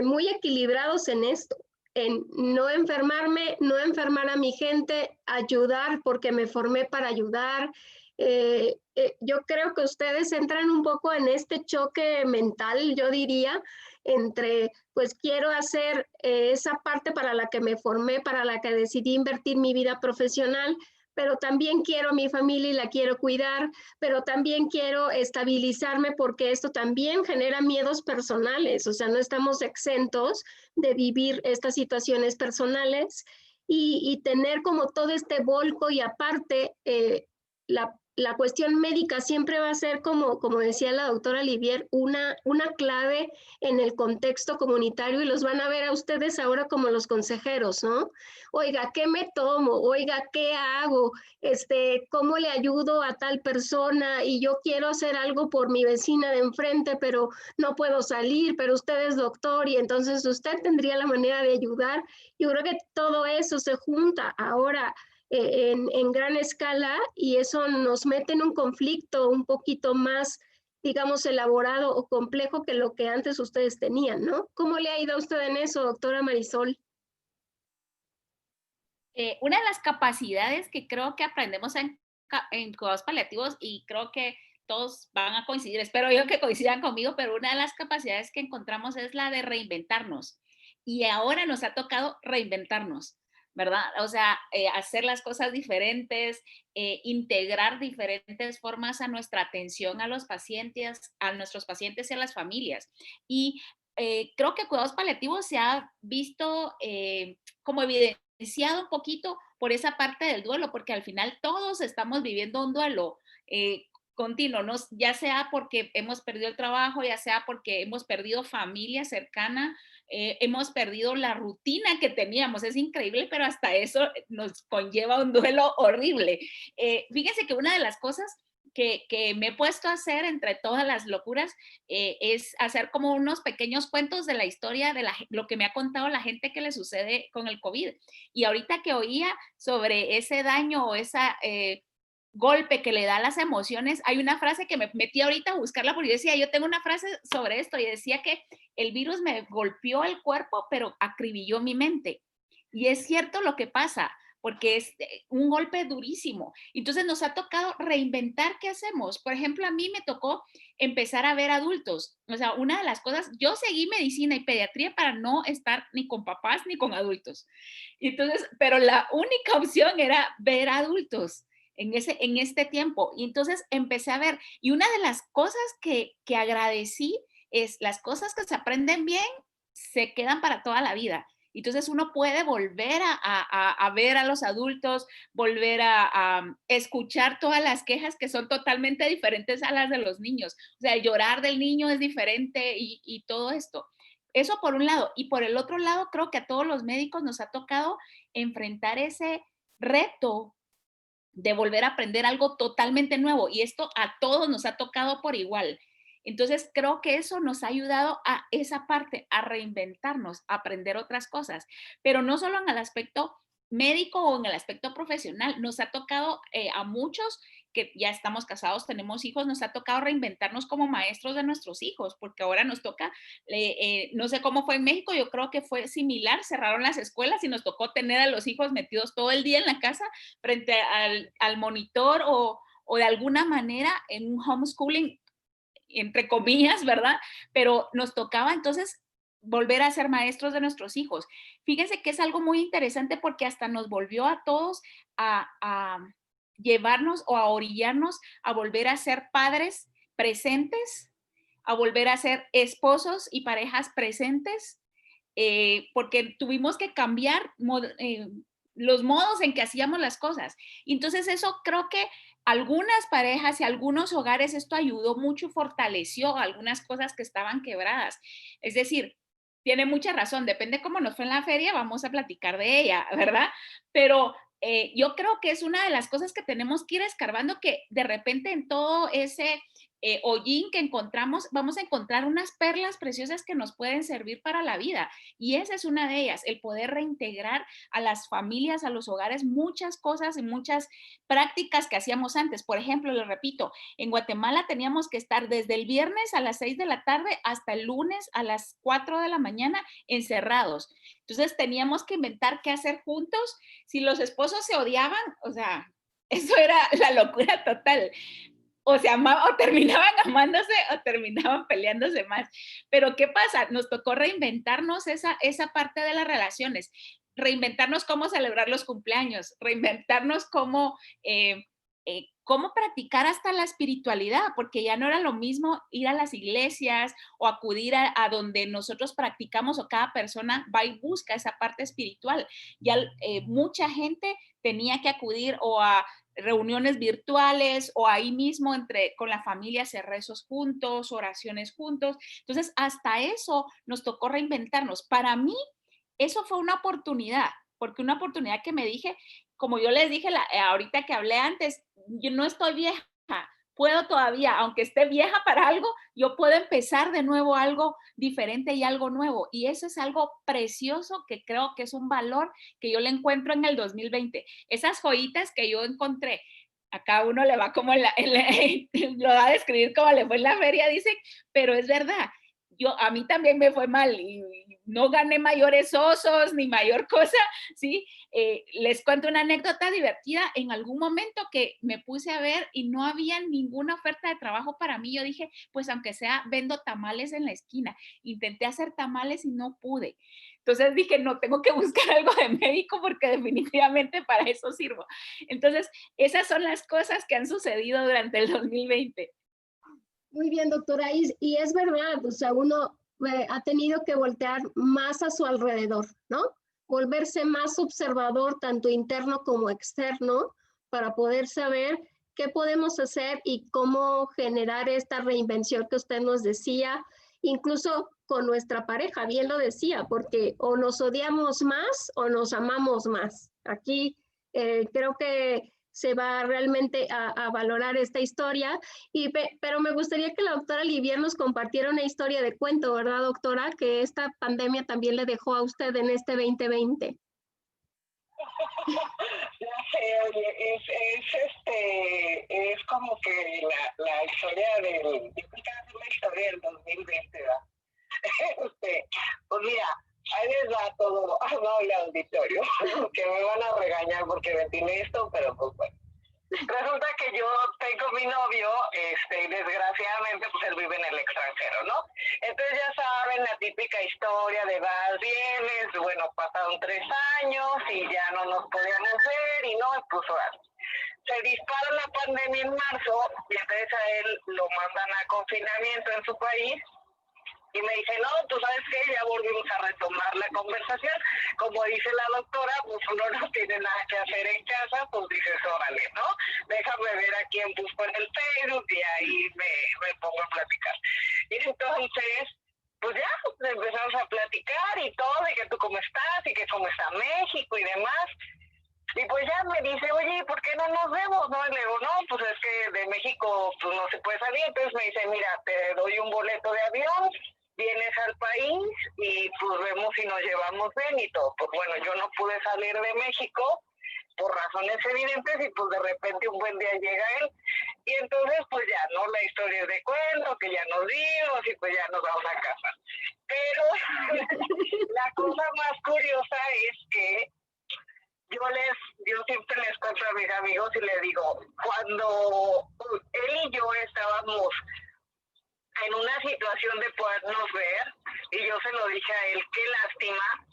muy equilibrados en esto, en no enfermarme, no enfermar a mi gente, ayudar porque me formé para ayudar. Yo creo que ustedes entran un poco en este choque mental, yo diría, entre, pues quiero hacer esa parte para la que me formé, para la que decidí invertir mi vida profesional, pero también quiero a mi familia y la quiero cuidar, pero también quiero estabilizarme porque esto también genera miedos personales, o sea, no estamos exentos de vivir estas situaciones personales y tener como todo este volco y aparte la cuestión médica siempre va a ser, como decía la doctora Olivier, una clave en el contexto comunitario y los van a ver a ustedes ahora como los consejeros, ¿no? Oiga, ¿qué me tomo? Oiga, ¿qué hago? ¿Cómo le ayudo a tal persona? Y yo quiero hacer algo por mi vecina de enfrente, pero no puedo salir, pero usted es doctor y entonces usted tendría la manera de ayudar. Yo creo que todo eso se junta ahora en gran escala y eso nos mete en un conflicto un poquito más, digamos, elaborado o complejo que lo que antes ustedes tenían, ¿no? ¿Cómo le ha ido a usted en eso, doctora Marisol? Una de las capacidades que creo que aprendemos a en cuidados paliativos y creo que todos van a coincidir, espero yo que coincidan conmigo, pero una de las capacidades que encontramos es la de reinventarnos. Y ahora nos ha tocado reinventarnos, ¿verdad? O sea, hacer las cosas diferentes, integrar diferentes formas a nuestra atención a los pacientes, a nuestros pacientes y a las familias. Y creo que cuidados paliativos se ha visto como evidenciado un poquito por esa parte del duelo, porque al final todos estamos viviendo un duelo continuo, ¿no? Ya sea porque hemos perdido el trabajo, ya sea porque hemos perdido familia cercana, hemos perdido la rutina que teníamos. Es increíble, pero hasta eso nos conlleva un duelo horrible. Fíjense que una de las cosas que me he puesto a hacer entre todas las locuras es hacer como unos pequeños cuentos de la historia de lo que me ha contado la gente que le sucede con el COVID. Y ahorita que oía sobre ese daño o esa golpe que le da a las emociones, hay una frase que me metí ahorita a buscarla porque yo decía, yo tengo una frase sobre esto y decía que el virus me golpeó el cuerpo, pero acribilló mi mente. Y es cierto lo que pasa, porque es un golpe durísimo. Entonces nos ha tocado reinventar qué hacemos. Por ejemplo, a mí me tocó empezar a ver adultos. O sea, una de las cosas, yo seguí medicina y pediatría para no estar ni con papás ni con adultos. Entonces, pero la única opción era ver adultos en este tiempo. Y entonces empecé a ver, y una de las cosas que agradecí es las cosas que se aprenden bien, se quedan para toda la vida. Entonces uno puede volver a ver a los adultos, volver a escuchar todas las quejas que son totalmente diferentes a las de los niños. O sea, el llorar del niño es diferente y todo esto. Eso por un lado. Y por el otro lado, creo que a todos los médicos nos ha tocado enfrentar ese reto de volver a aprender algo totalmente nuevo. Y esto a todos nos ha tocado por igual. Entonces, creo que eso nos ha ayudado a esa parte, a reinventarnos, a aprender otras cosas, pero no solo en el aspecto médico o en el aspecto profesional. Nos ha tocado a muchos que ya estamos casados, tenemos hijos, nos ha tocado reinventarnos como maestros de nuestros hijos, porque ahora nos toca, no sé cómo fue en México, yo creo que fue similar, cerraron las escuelas y nos tocó tener a los hijos metidos todo el día en la casa frente al monitor o de alguna manera en un homeschooling, entre comillas, ¿verdad? Pero nos tocaba entonces volver a ser maestros de nuestros hijos. Fíjense que es algo muy interesante porque hasta nos volvió a todos a llevarnos o a orillarnos a volver a ser padres presentes, a volver a ser esposos y parejas presentes, porque tuvimos que cambiar los modos en que hacíamos las cosas. Y entonces eso creo que algunas parejas y algunos hogares esto ayudó mucho y fortaleció algunas cosas que estaban quebradas. Es decir, tiene mucha razón, depende cómo nos fue en la feria, vamos a platicar de ella, ¿verdad? Pero yo creo que es una de las cosas que tenemos que ir escarbando, que de repente en todo ese hollín que encontramos, vamos a encontrar unas perlas preciosas que nos pueden servir para la vida. Y esa es una de ellas, el poder reintegrar a las familias, a los hogares, muchas cosas y muchas prácticas que hacíamos antes. Por ejemplo, les repito, en Guatemala teníamos que estar desde el viernes a las 6 de la tarde hasta el lunes a las 4 de la mañana encerrados. Entonces teníamos que inventar qué hacer juntos. Si los esposos se odiaban, o sea, eso era la locura total. O se amaban, o terminaban amándose o terminaban peleándose más. Pero ¿qué pasa? Nos tocó reinventarnos esa parte de las relaciones, reinventarnos cómo celebrar los cumpleaños, reinventarnos cómo practicar hasta la espiritualidad, porque ya no era lo mismo ir a las iglesias o acudir a donde nosotros practicamos o cada persona va y busca esa parte espiritual. Ya mucha gente tenía que acudir o a reuniones virtuales o ahí mismo con la familia hacer rezos juntos, oraciones juntos. Entonces, hasta eso nos tocó reinventarnos. Para mí, eso fue una oportunidad, porque una oportunidad que me dije, como yo les dije ahorita que hablé antes, yo no estoy vieja, puedo todavía, aunque esté vieja para algo, yo puedo empezar de nuevo algo diferente y algo nuevo. Y eso es algo precioso que creo que es un valor que yo le encuentro en el 2020. Esas joyitas que yo encontré, a cada uno le va como lo va a describir como le fue en la feria, dicen, pero es verdad. a mí también me fue mal y no gané mayores osos ni mayor cosa, ¿sí? Les cuento una anécdota divertida. En algún momento que me puse a ver y no había ninguna oferta de trabajo para mí, yo dije, pues aunque sea, vendo tamales en la esquina. Intenté hacer tamales y no pude. Entonces dije, no, tengo que buscar algo de médico porque definitivamente para eso sirvo. Entonces, esas son las cosas que han sucedido durante el 2020. Muy bien, doctora. Y es verdad, o sea, uno ha tenido que voltear más a su alrededor, ¿no? Volverse más observador, tanto interno como externo, para poder saber qué podemos hacer y cómo generar esta reinvención que usted nos decía, incluso con nuestra pareja, bien lo decía, porque o nos odiamos más o nos amamos más. Aquí creo que se va realmente a valorar esta historia, pero me gustaría que la doctora Livier nos compartiera una historia de cuento, ¿verdad, doctora? Que esta pandemia también le dejó a usted en este 2020. Ya sé, oye, es como que la historia del, yo creo que va a ser la historia del 2020, ¿verdad? Pues mira, ahí les va todo, no, el auditorio, que me van a regañar porque ventilé esto, pero pues bueno. Resulta que yo tengo mi novio, y desgraciadamente pues él vive en el extranjero, ¿no? Entonces ya saben la típica historia de vas, vienes, bueno, pasaron 3 años y ya no nos podíamos ver y no, pues ahora. Se dispara la pandemia en marzo y entonces a él lo mandan a confinamiento en su país. Y me dice, no, tú sabes qué, ya volvimos a retomar la conversación. Como dice la doctora, pues uno no tiene nada que hacer en casa, pues dices, órale, ¿no? Déjame ver a quién busco en el Facebook y ahí me pongo a platicar. Y entonces, pues ya, empezamos a platicar y todo, y que tú cómo estás, y que cómo está México y demás. Y pues ya me dice, oye, ¿por qué no nos vemos? ¿No? Y le digo, no, pues es que de México pues no se puede salir. Entonces me dice, mira, te doy un boleto de avión, vienes al país y pues vemos si nos llevamos bien y todo. Pues bueno, yo no pude salir de México por razones evidentes y pues de repente un buen día llega él. Y entonces pues ya, ¿no? La historia es de cuento, que ya nos vimos y pues ya nos vamos a casa. Pero la cosa más curiosa es que yo siempre les cuento a mis amigos y les digo, cuando él y yo estábamos en una situación de podernos ver, y yo se lo dije a él, qué lástima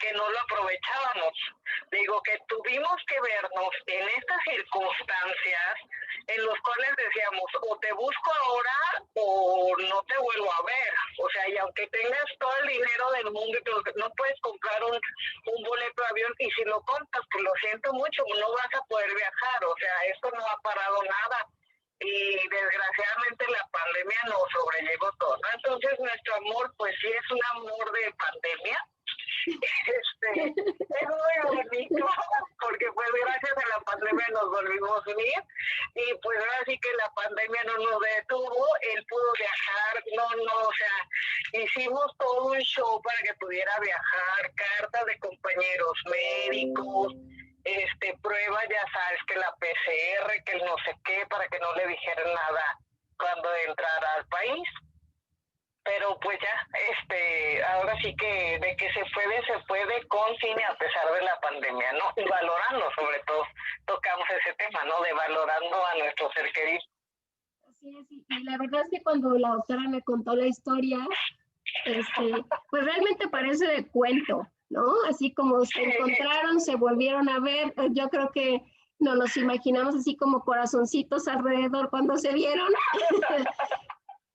que no lo aprovechábamos. Digo que tuvimos que vernos en estas circunstancias en los cuales decíamos, o te busco ahora o no te vuelvo a ver. O sea, y aunque tengas todo el dinero del mundo, no puedes comprar un boleto de avión, y si lo compras, pues lo siento mucho, no vas a poder viajar. O sea, esto no ha parado nada. Y desgraciadamente la pandemia nos sobrellevó todo, ¿no? Entonces nuestro amor, pues sí es un amor de pandemia. Es muy bonito porque pues gracias a la pandemia nos volvimos a unir y pues ahora sí que la pandemia no nos detuvo, él pudo viajar, o sea, hicimos todo un show para que pudiera viajar, cartas de compañeros médicos, pruebas, ya sabes, que la PCR, que el no sé qué, para que no le dijeran nada cuando entrara al país. Pero pues ya, ahora sí que de que se puede con cine a pesar de la pandemia, ¿no? Y valorando, sobre todo, tocamos ese tema, ¿no? De valorando a nuestro ser querido. Así es, y la verdad es que cuando la doctora me contó la historia, pues realmente parece de cuento, ¿no? Así como se encontraron, se volvieron a ver, yo creo que no nos imaginamos así como corazoncitos alrededor cuando se vieron.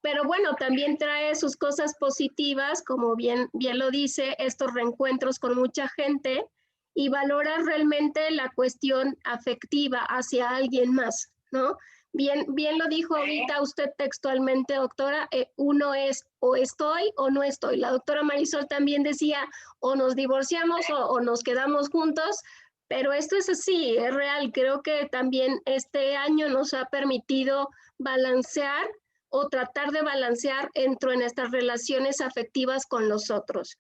Pero bueno, también trae sus cosas positivas, como bien lo dice, estos reencuentros con mucha gente y valora realmente la cuestión afectiva hacia alguien más, ¿no? Bien lo dijo ahorita usted textualmente, doctora, uno es o estoy o no estoy. La doctora Marisol también decía, o nos divorciamos o nos quedamos juntos, pero esto es así, es real. Creo que también este año nos ha permitido balancear o tratar de balancear entre nuestras relaciones afectivas con los otros.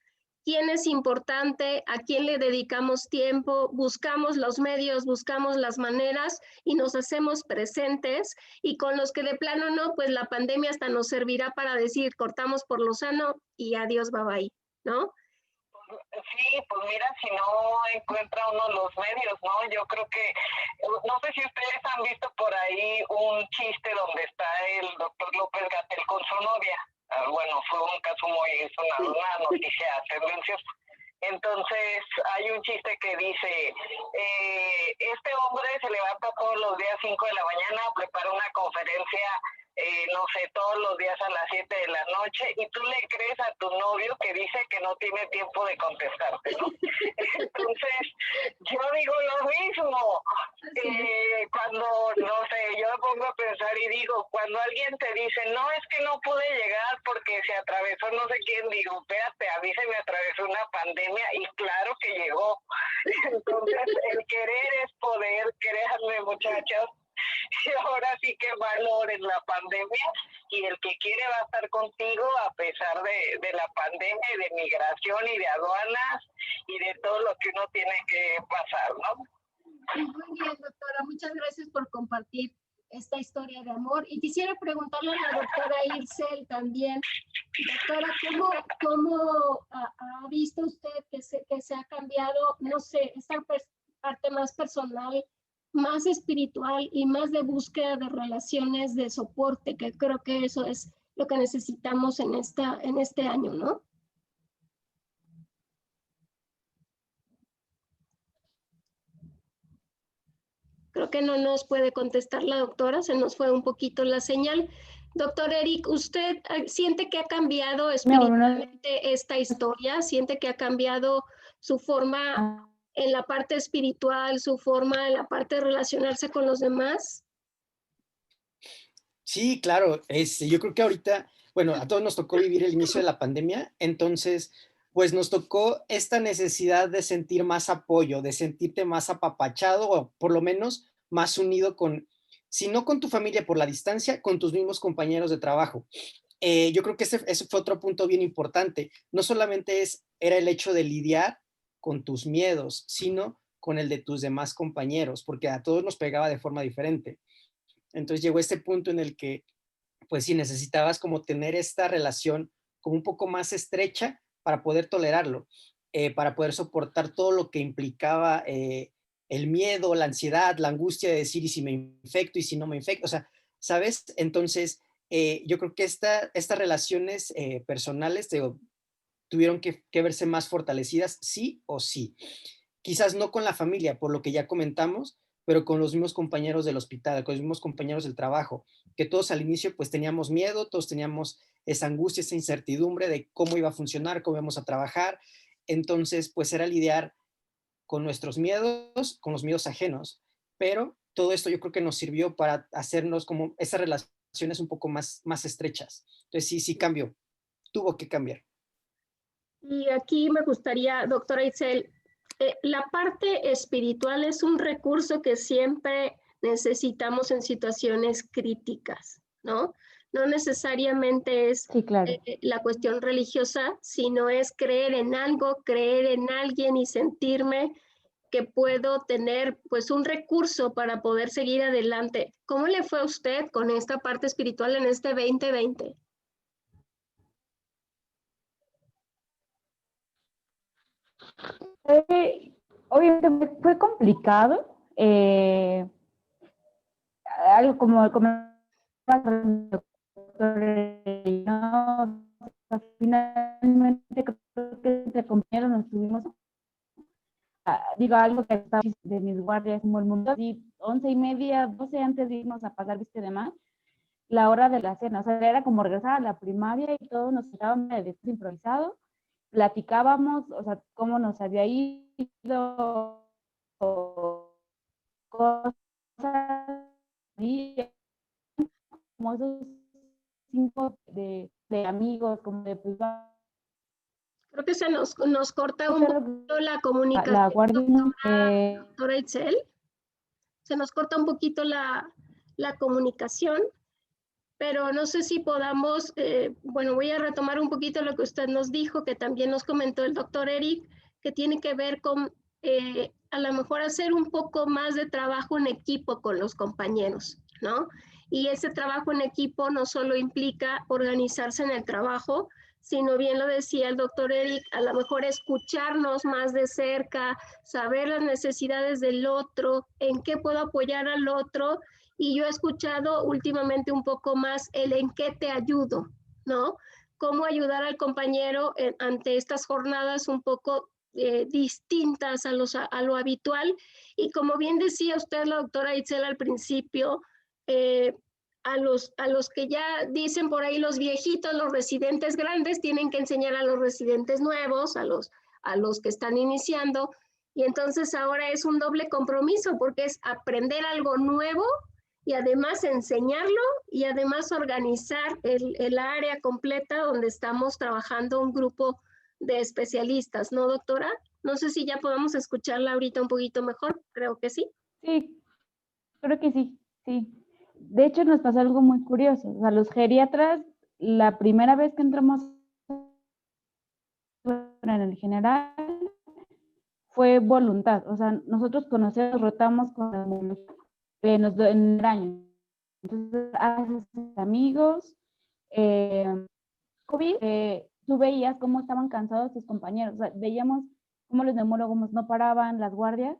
quién es importante, a quién le dedicamos tiempo, buscamos los medios, buscamos las maneras y nos hacemos presentes, y con los que de plano no, pues la pandemia hasta nos servirá para decir cortamos por lo sano y adiós, bye bye, ¿no? Sí, pues mira, si no encuentra uno los medios, ¿no? Yo creo que, no sé si ustedes han visto por ahí un chiste donde está el doctor López-Gatell con su novia. Bueno, fue un caso muy sonado, una noticia tendenciosa. Entonces, hay un chiste que dice, este hombre se levanta todos los días 5 de la mañana, prepara una conferencia, no sé, todos los días a las 7 de la noche, y tú le crees a tu novio que dice que no tiene tiempo de contestarte, ¿no? Entonces, yo digo lo mismo. Cuando, no sé, yo me pongo a pensar y digo, cuando alguien te dice, no, es que no pude llegar porque se atravesó no sé quién, digo, espérate, a mí se me atravesó una pandemia y claro que llegó. Entonces, el querer es poder, créanme, muchachos. Y ahora sí que valoren la pandemia, y el que quiere va a estar contigo a pesar de la pandemia y de migración y de aduanas y de todo lo que uno tiene que pasar, ¿no? Muy bien, doctora, muchas gracias por compartir esta historia de amor. Y quisiera preguntarle a la doctora Itzel también, doctora, ¿cómo ha visto usted que se ha cambiado, no sé, esta parte más personal, más espiritual y más de búsqueda de relaciones de soporte, que creo que eso es lo que necesitamos en este año, ¿no? Creo que no nos puede contestar la doctora, se nos fue un poquito la señal. Doctor Eric, ¿usted siente que ha cambiado espiritualmente esta historia? ¿Siente que ha cambiado su forma en la parte espiritual, su forma en la parte de relacionarse con los demás? Sí, claro. Yo creo que ahorita, bueno, a todos nos tocó vivir el inicio de la pandemia, entonces, pues nos tocó esta necesidad de sentir más apoyo, de sentirte más apapachado o por lo menos más unido con, si no con tu familia por la distancia, con tus mismos compañeros de trabajo. Yo creo que ese fue otro punto bien importante. No solamente era el hecho de lidiar con tus miedos, sino con el de tus demás compañeros, porque a todos nos pegaba de forma diferente. Entonces llegó este punto en el que, pues sí, necesitabas como tener esta relación como un poco más estrecha para poder tolerarlo, para poder soportar todo lo que implicaba el miedo, la ansiedad, la angustia de decir, ¿y si me infecto? ¿Y si no me infecto? O sea, ¿sabes? Entonces, yo creo que estas relaciones personales, digo, tuvieron que verse más fortalecidas, sí o sí. Quizás no con la familia, por lo que ya comentamos, pero con los mismos compañeros del hospital, con los mismos compañeros del trabajo, que todos al inicio pues teníamos miedo, todos teníamos esa angustia, esa incertidumbre de cómo iba a funcionar, cómo íbamos a trabajar. Entonces, pues era lidiar con nuestros miedos, con los miedos ajenos, pero todo esto yo creo que nos sirvió para hacernos como esas relaciones un poco más estrechas. Entonces, sí cambió, tuvo que cambiar. Y aquí me gustaría, doctora Itzel, la parte espiritual es un recurso que siempre necesitamos en situaciones críticas, ¿no? No necesariamente es sí, claro. la cuestión religiosa, sino es creer en algo, creer en alguien y sentirme que puedo tener pues un recurso para poder seguir adelante. ¿Cómo le fue a usted con esta parte espiritual en este 2020? Obviamente fue complicado, algo como finalmente creo que entre compañeros nos tuvimos, digo algo que estaba de mis guardias como el mundo, y 11:30, 12 antes de irnos a pasar viste demás, la hora de la cena, o sea, era como regresar a la primaria y todos nos sentábamos de improvisado, platicábamos, o sea, cómo nos había ido, cosas, y como esos 5 de amigos, como de pues, creo que se nos corta un poquito la comunicación, la guardia, doctora Itzel. Se nos corta un poquito la comunicación. pero no sé si podamos, bueno, voy a retomar un poquito lo que usted nos dijo, que también nos comentó el doctor Eric, que tiene que ver con a lo mejor hacer un poco más de trabajo en equipo con los compañeros, ¿no? Y ese trabajo en equipo no solo implica organizarse en el trabajo, sino bien lo decía el doctor Eric, a lo mejor escucharnos más de cerca, saber las necesidades del otro, en qué puedo apoyar al otro. Y yo he escuchado últimamente un poco más el en qué te ayudo, ¿no? Cómo ayudar al compañero ante estas jornadas un poco distintas a lo habitual. Y como bien decía usted, la doctora Itzel, al principio, a los que ya dicen por ahí los viejitos, los residentes grandes, tienen que enseñar a los residentes nuevos, a los que están iniciando. Y entonces ahora es un doble compromiso porque es aprender algo nuevo y además enseñarlo y además organizar el área completa donde estamos trabajando un grupo de especialistas, ¿no, doctora? No sé si ya podemos escucharla ahorita un poquito mejor, creo que sí. Sí, creo que sí, sí. De hecho, nos pasó algo muy curioso. O sea, los geriatras, la primera vez que entramos en el general, fue voluntad. O sea, nosotros conocemos, rotamos con en el año. Entonces, haces amigos. COVID, tú veías cómo estaban cansados tus compañeros. O sea, veíamos cómo los neumólogos no paraban, las guardias.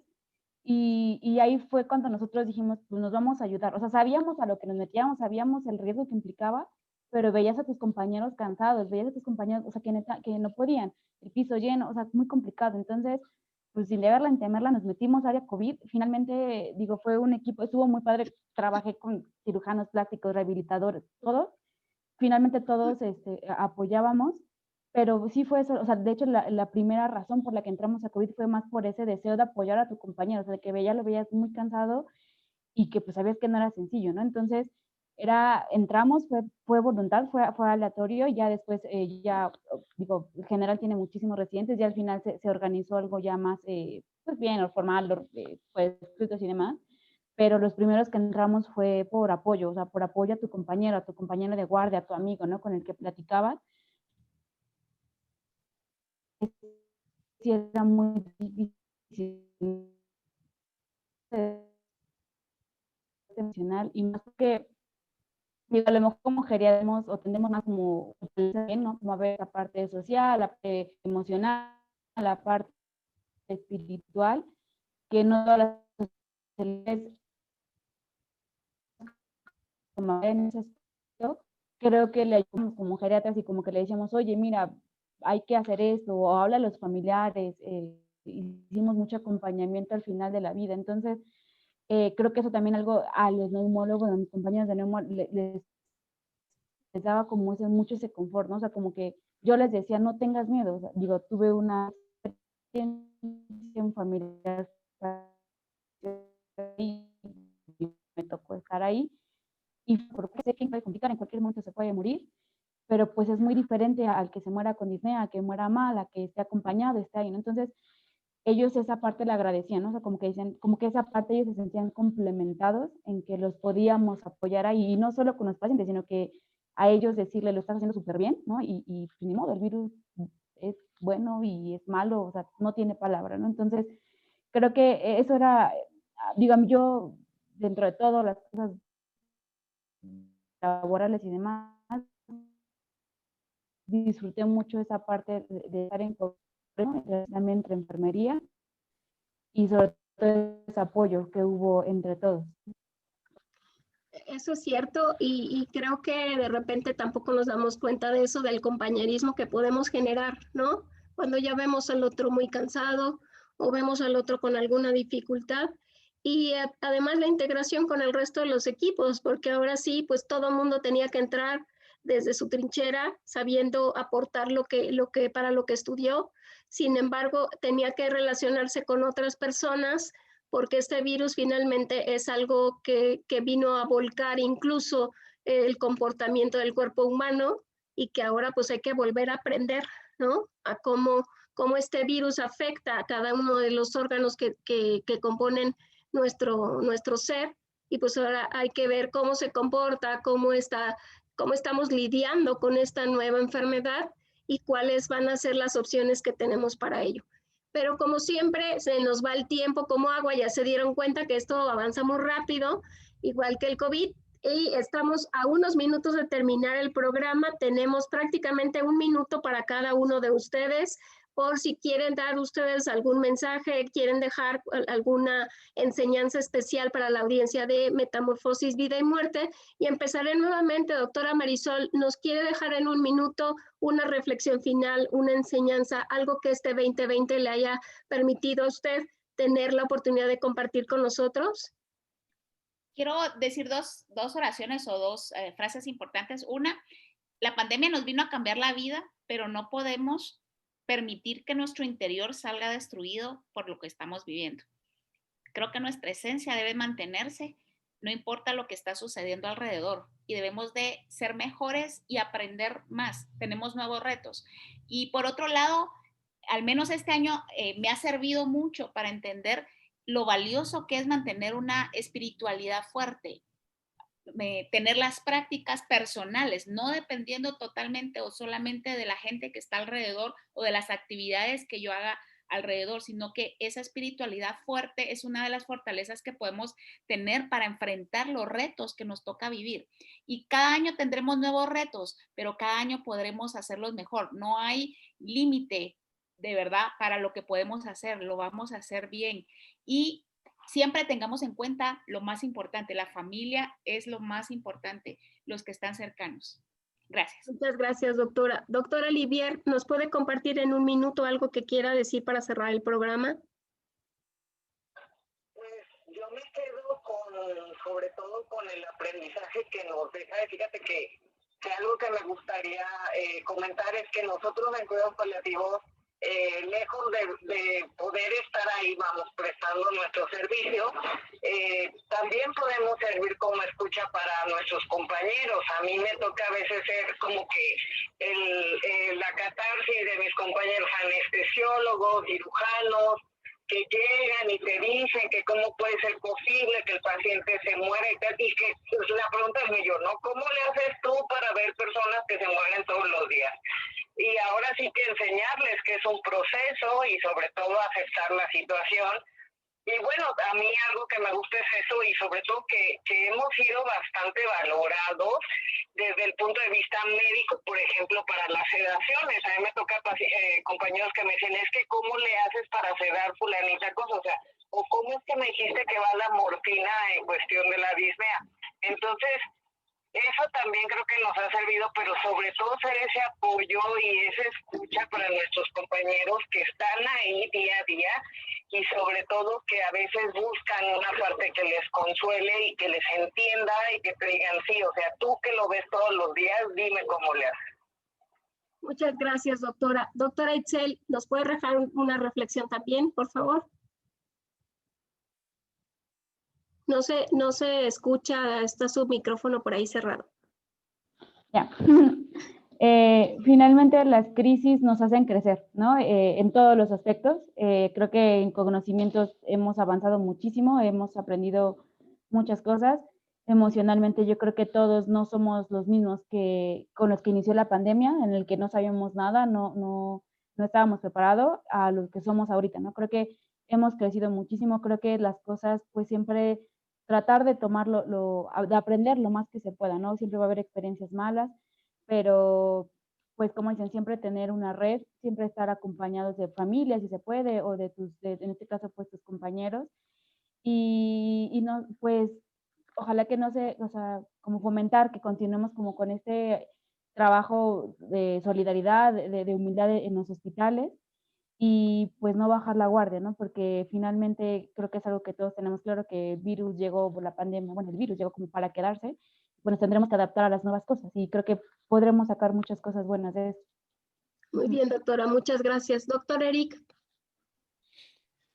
Y ahí fue cuando nosotros dijimos, pues nos vamos a ayudar. O sea, sabíamos a lo que nos metíamos, sabíamos el riesgo que implicaba, pero veías a tus compañeros cansados, veías a tus compañeros, o sea, que no podían, el piso lleno, o sea, muy complicado. Entonces, pues sin deberla, ni temerla, nos metimos a área COVID. Finalmente, digo, fue un equipo, estuvo muy padre, trabajé con cirujanos plásticos, rehabilitadores, todos. Finalmente todos apoyábamos, pero sí fue eso, o sea, de hecho la primera razón por la que entramos a COVID fue más por ese deseo de apoyar a tu compañero, o sea, de que lo veías muy cansado y que pues sabías que no era sencillo, ¿no? Entonces, entramos, fue voluntad, fue aleatorio, ya después, digo, el general tiene muchísimos residentes, ya al final se organizó algo ya más, pues bien, formal, pues escritos y demás, pero los primeros que entramos fue por apoyo, o sea, por apoyo a tu compañero de guardia, a tu amigo, ¿no? Con el que platicabas. Sí, era muy difícil emocional y más que, digo, a lo mejor como geriamos o tendemos más como, ¿no? Como a ver la parte social, la parte emocional, la parte espiritual, que no todas las sociedades como en ese aspecto, creo que le ayudamos como geriatras y como que le decíamos, oye, mira, hay que hacer esto, o habla a los familiares, hicimos mucho acompañamiento al final de la vida. Entonces, creo que eso también algo a los neumólogos, a mis compañeros de neumólogos, les daba como mucho ese confort, ¿no? O sea, como que yo les decía, no tengas miedo. O sea, digo, tuve una experiencia familiar y me tocó estar ahí. Y porque sé que puede complicar, en cualquier momento se puede morir, pero pues es muy diferente al que se muera con disnea, a que muera mal, a que esté acompañado, esté ahí, ¿no? Entonces, ellos esa parte la agradecían, ¿no? O sea, como que dicen, como que esa parte ellos se sentían complementados en que los podíamos apoyar ahí, y no solo con los pacientes, sino que a ellos decirle, lo estás haciendo súper bien, ¿no? Y pues, ni modo, el virus es bueno y es malo, o sea, no tiene palabra, ¿no? Entonces, creo que eso era, digamos, yo, dentro de todo, las cosas laborales y demás, disfruté mucho esa parte de estar en también entre enfermería y sobre todo ese apoyo que hubo entre todos. Eso es cierto y creo que de repente tampoco nos damos cuenta de eso, del compañerismo que podemos generar, ¿no? Cuando ya vemos al otro muy cansado o vemos al otro con alguna dificultad y además la integración con el resto de los equipos, porque ahora sí, pues todo el mundo tenía que entrar desde su trinchera sabiendo aportar para lo que estudió. Sin embargo, tenía que relacionarse con otras personas porque este virus finalmente es algo que vino a volcar incluso el comportamiento del cuerpo humano y que ahora pues hay que volver a aprender, ¿no? A cómo este virus afecta a cada uno de los órganos que componen nuestro ser y pues ahora hay que ver cómo se comporta, cómo estamos lidiando con esta nueva enfermedad y cuáles van a ser las opciones que tenemos para ello. Pero como siempre, se nos va el tiempo como agua, ya se dieron cuenta que esto avanza muy rápido, igual que el COVID, y estamos a unos minutos de terminar el programa. Tenemos prácticamente un minuto para cada uno de ustedes, por si quieren dar ustedes algún mensaje, quieren dejar alguna enseñanza especial para la audiencia de Metamorfosis, Vida y Muerte. Y empezaré nuevamente, doctora Marisol, ¿nos quiere dejar en un minuto una reflexión final, una enseñanza, algo que este 2020 le haya permitido a usted tener la oportunidad de compartir con nosotros? Quiero decir dos oraciones o dos frases importantes. Una, la pandemia nos vino a cambiar la vida, pero no podemos permitir que nuestro interior salga destruido por lo que estamos viviendo. Creo que nuestra esencia debe mantenerse, no importa lo que está sucediendo alrededor, y debemos de ser mejores y aprender más. Tenemos nuevos retos. Y por otro lado, al menos este año me ha servido mucho para entender lo valioso que es mantener una espiritualidad fuerte, tener las prácticas personales, no dependiendo totalmente o solamente de la gente que está alrededor o de las actividades que yo haga alrededor, sino que esa espiritualidad fuerte es una de las fortalezas que podemos tener para enfrentar los retos que nos toca vivir. Y cada año tendremos nuevos retos, pero cada año podremos hacerlos mejor. No hay límite de verdad para lo que podemos hacer, lo vamos a hacer bien. Y siempre tengamos en cuenta lo más importante, la familia es lo más importante, los que están cercanos. Gracias. Muchas gracias, doctora. Doctora Livier, ¿nos puede compartir en un minuto algo que quiera decir para cerrar el programa? Pues yo me quedo sobre todo con el aprendizaje que nos deja. Fíjate que algo que me gustaría comentar es que nosotros en cuidados paliativos, lejos de poder estar ahí, vamos, prestando nuestro servicio, también podemos servir como escucha para nuestros compañeros. A mí me toca a veces ser como que la catarsis de mis compañeros anestesiólogos, cirujanos, que llegan y te dicen que cómo puede ser posible que el paciente se muera y tal, y que pues, la pregunta es millón, ¿no? ¿Cómo le haces tú para ver personas que se mueren todos los días? Y ahora sí que enseñarles que es un proceso y sobre todo aceptar la situación. Y bueno, a mí algo que me gusta es eso, y sobre todo que hemos sido bastante valorados desde el punto de vista médico, por ejemplo, para las sedaciones. A mí me toca compañeros que me dicen, es que ¿cómo le haces para sedar fulanita cosa? O sea, o ¿cómo es que me dijiste que va la morfina en cuestión de la disnea? Entonces, eso también creo que nos ha servido, pero sobre todo ser ese apoyo y esa escucha para nuestros compañeros que están ahí día a día, y sobre todo que a veces buscan una parte que les consuele y que les entienda y que te digan, sí, o sea, tú que lo ves todos los días, dime cómo le haces. Muchas gracias, doctora. Doctora Itzel, ¿nos puede dejar una reflexión también, por favor? No se escucha, está su micrófono por ahí cerrado. Ya. Finalmente las crisis nos hacen crecer, ¿no? En todos los aspectos. Creo que en conocimientos hemos avanzado muchísimo, hemos aprendido muchas cosas. Emocionalmente yo creo que todos no somos los mismos que con los que inició la pandemia, en el que no sabíamos nada, no estábamos preparados a los que somos ahorita, ¿no? Creo que hemos crecido muchísimo, creo que las cosas pues siempre tratar de tomarlo, de aprender lo más que se pueda, ¿no? Siempre va a haber experiencias malas, pero pues como dicen, siempre tener una red, siempre estar acompañados de familia, si se puede, o en este caso, pues tus compañeros, y no, pues, ojalá que no se, o sea, como fomentar que continuemos como con este trabajo de solidaridad, de humildad en los hospitales, y pues no bajar la guardia, ¿no? Porque finalmente creo que es algo que todos tenemos claro, que el virus llegó por la pandemia, bueno, el virus llegó como para quedarse, pues tendremos que adaptar a las nuevas cosas y creo que podremos sacar muchas cosas buenas de esto. Muy bien, doctora, muchas gracias. Doctor Eric.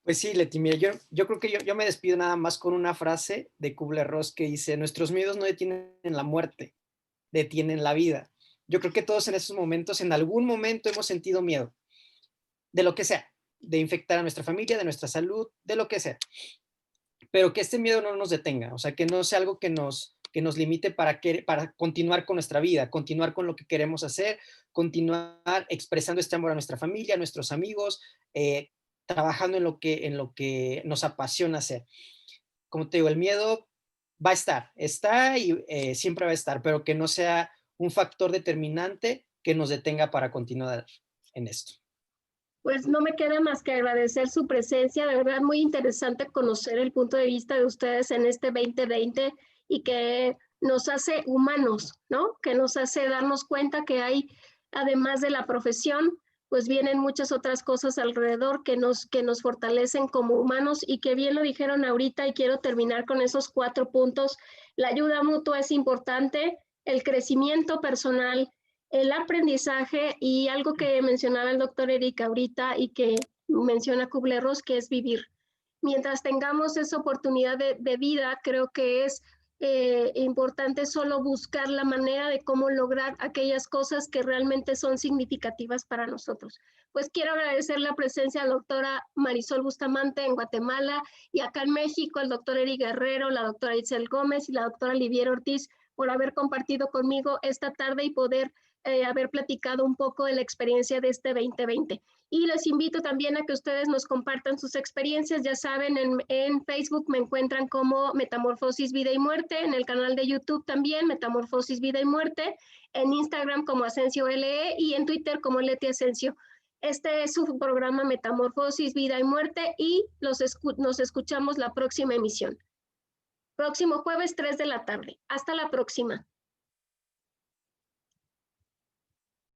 Pues sí, Leti, mira, yo creo que yo me despido nada más con una frase de Kubler-Ross que dice, nuestros miedos no detienen la muerte, detienen la vida. Yo creo que todos en esos momentos, en algún momento hemos sentido miedo, de lo que sea, de infectar a nuestra familia, de nuestra salud, de lo que sea. pero que este miedo no nos detenga, o sea, que no sea algo que nos limite para continuar con nuestra vida, continuar con lo que queremos hacer, continuar expresando este amor a nuestra familia, a nuestros amigos, trabajando en lo que nos apasiona hacer. Como te digo, el miedo va a estar, está y siempre va a estar, pero que no sea un factor determinante que nos detenga para continuar en esto. Pues no me queda más que agradecer su presencia, de verdad muy interesante conocer el punto de vista de ustedes en este 2020 y que nos hace humanos, ¿no? Que nos hace darnos cuenta que hay, además de la profesión, pues vienen muchas otras cosas alrededor que nos fortalecen como humanos y que bien lo dijeron ahorita y quiero terminar con esos 4 puntos. La ayuda mutua es importante, el crecimiento personal, el aprendizaje y algo que mencionaba el doctor Eric ahorita y que menciona Kubler-Ross, que es vivir. Mientras tengamos esa oportunidad de vida, creo que es importante solo buscar la manera de cómo lograr aquellas cosas que realmente son significativas para nosotros. Pues quiero agradecer la presencia de la doctora Marisol Bustamante en Guatemala y acá en México, el doctor Eric Guerrero, la doctora Itzel Gómez y la doctora Livier Ortiz por haber compartido conmigo esta tarde y poder haber platicado un poco de la experiencia de este 2020. Y les invito también a que ustedes nos compartan sus experiencias. Ya saben, en Facebook me encuentran como Metamorfosis Vida y Muerte, en el canal de YouTube también, Metamorfosis Vida y Muerte, en Instagram como Asensio LE y en Twitter como Leti Asensio. Este es su programa Metamorfosis Vida y Muerte y nos escuchamos la próxima emisión. Próximo jueves 3 de la tarde. Hasta la próxima.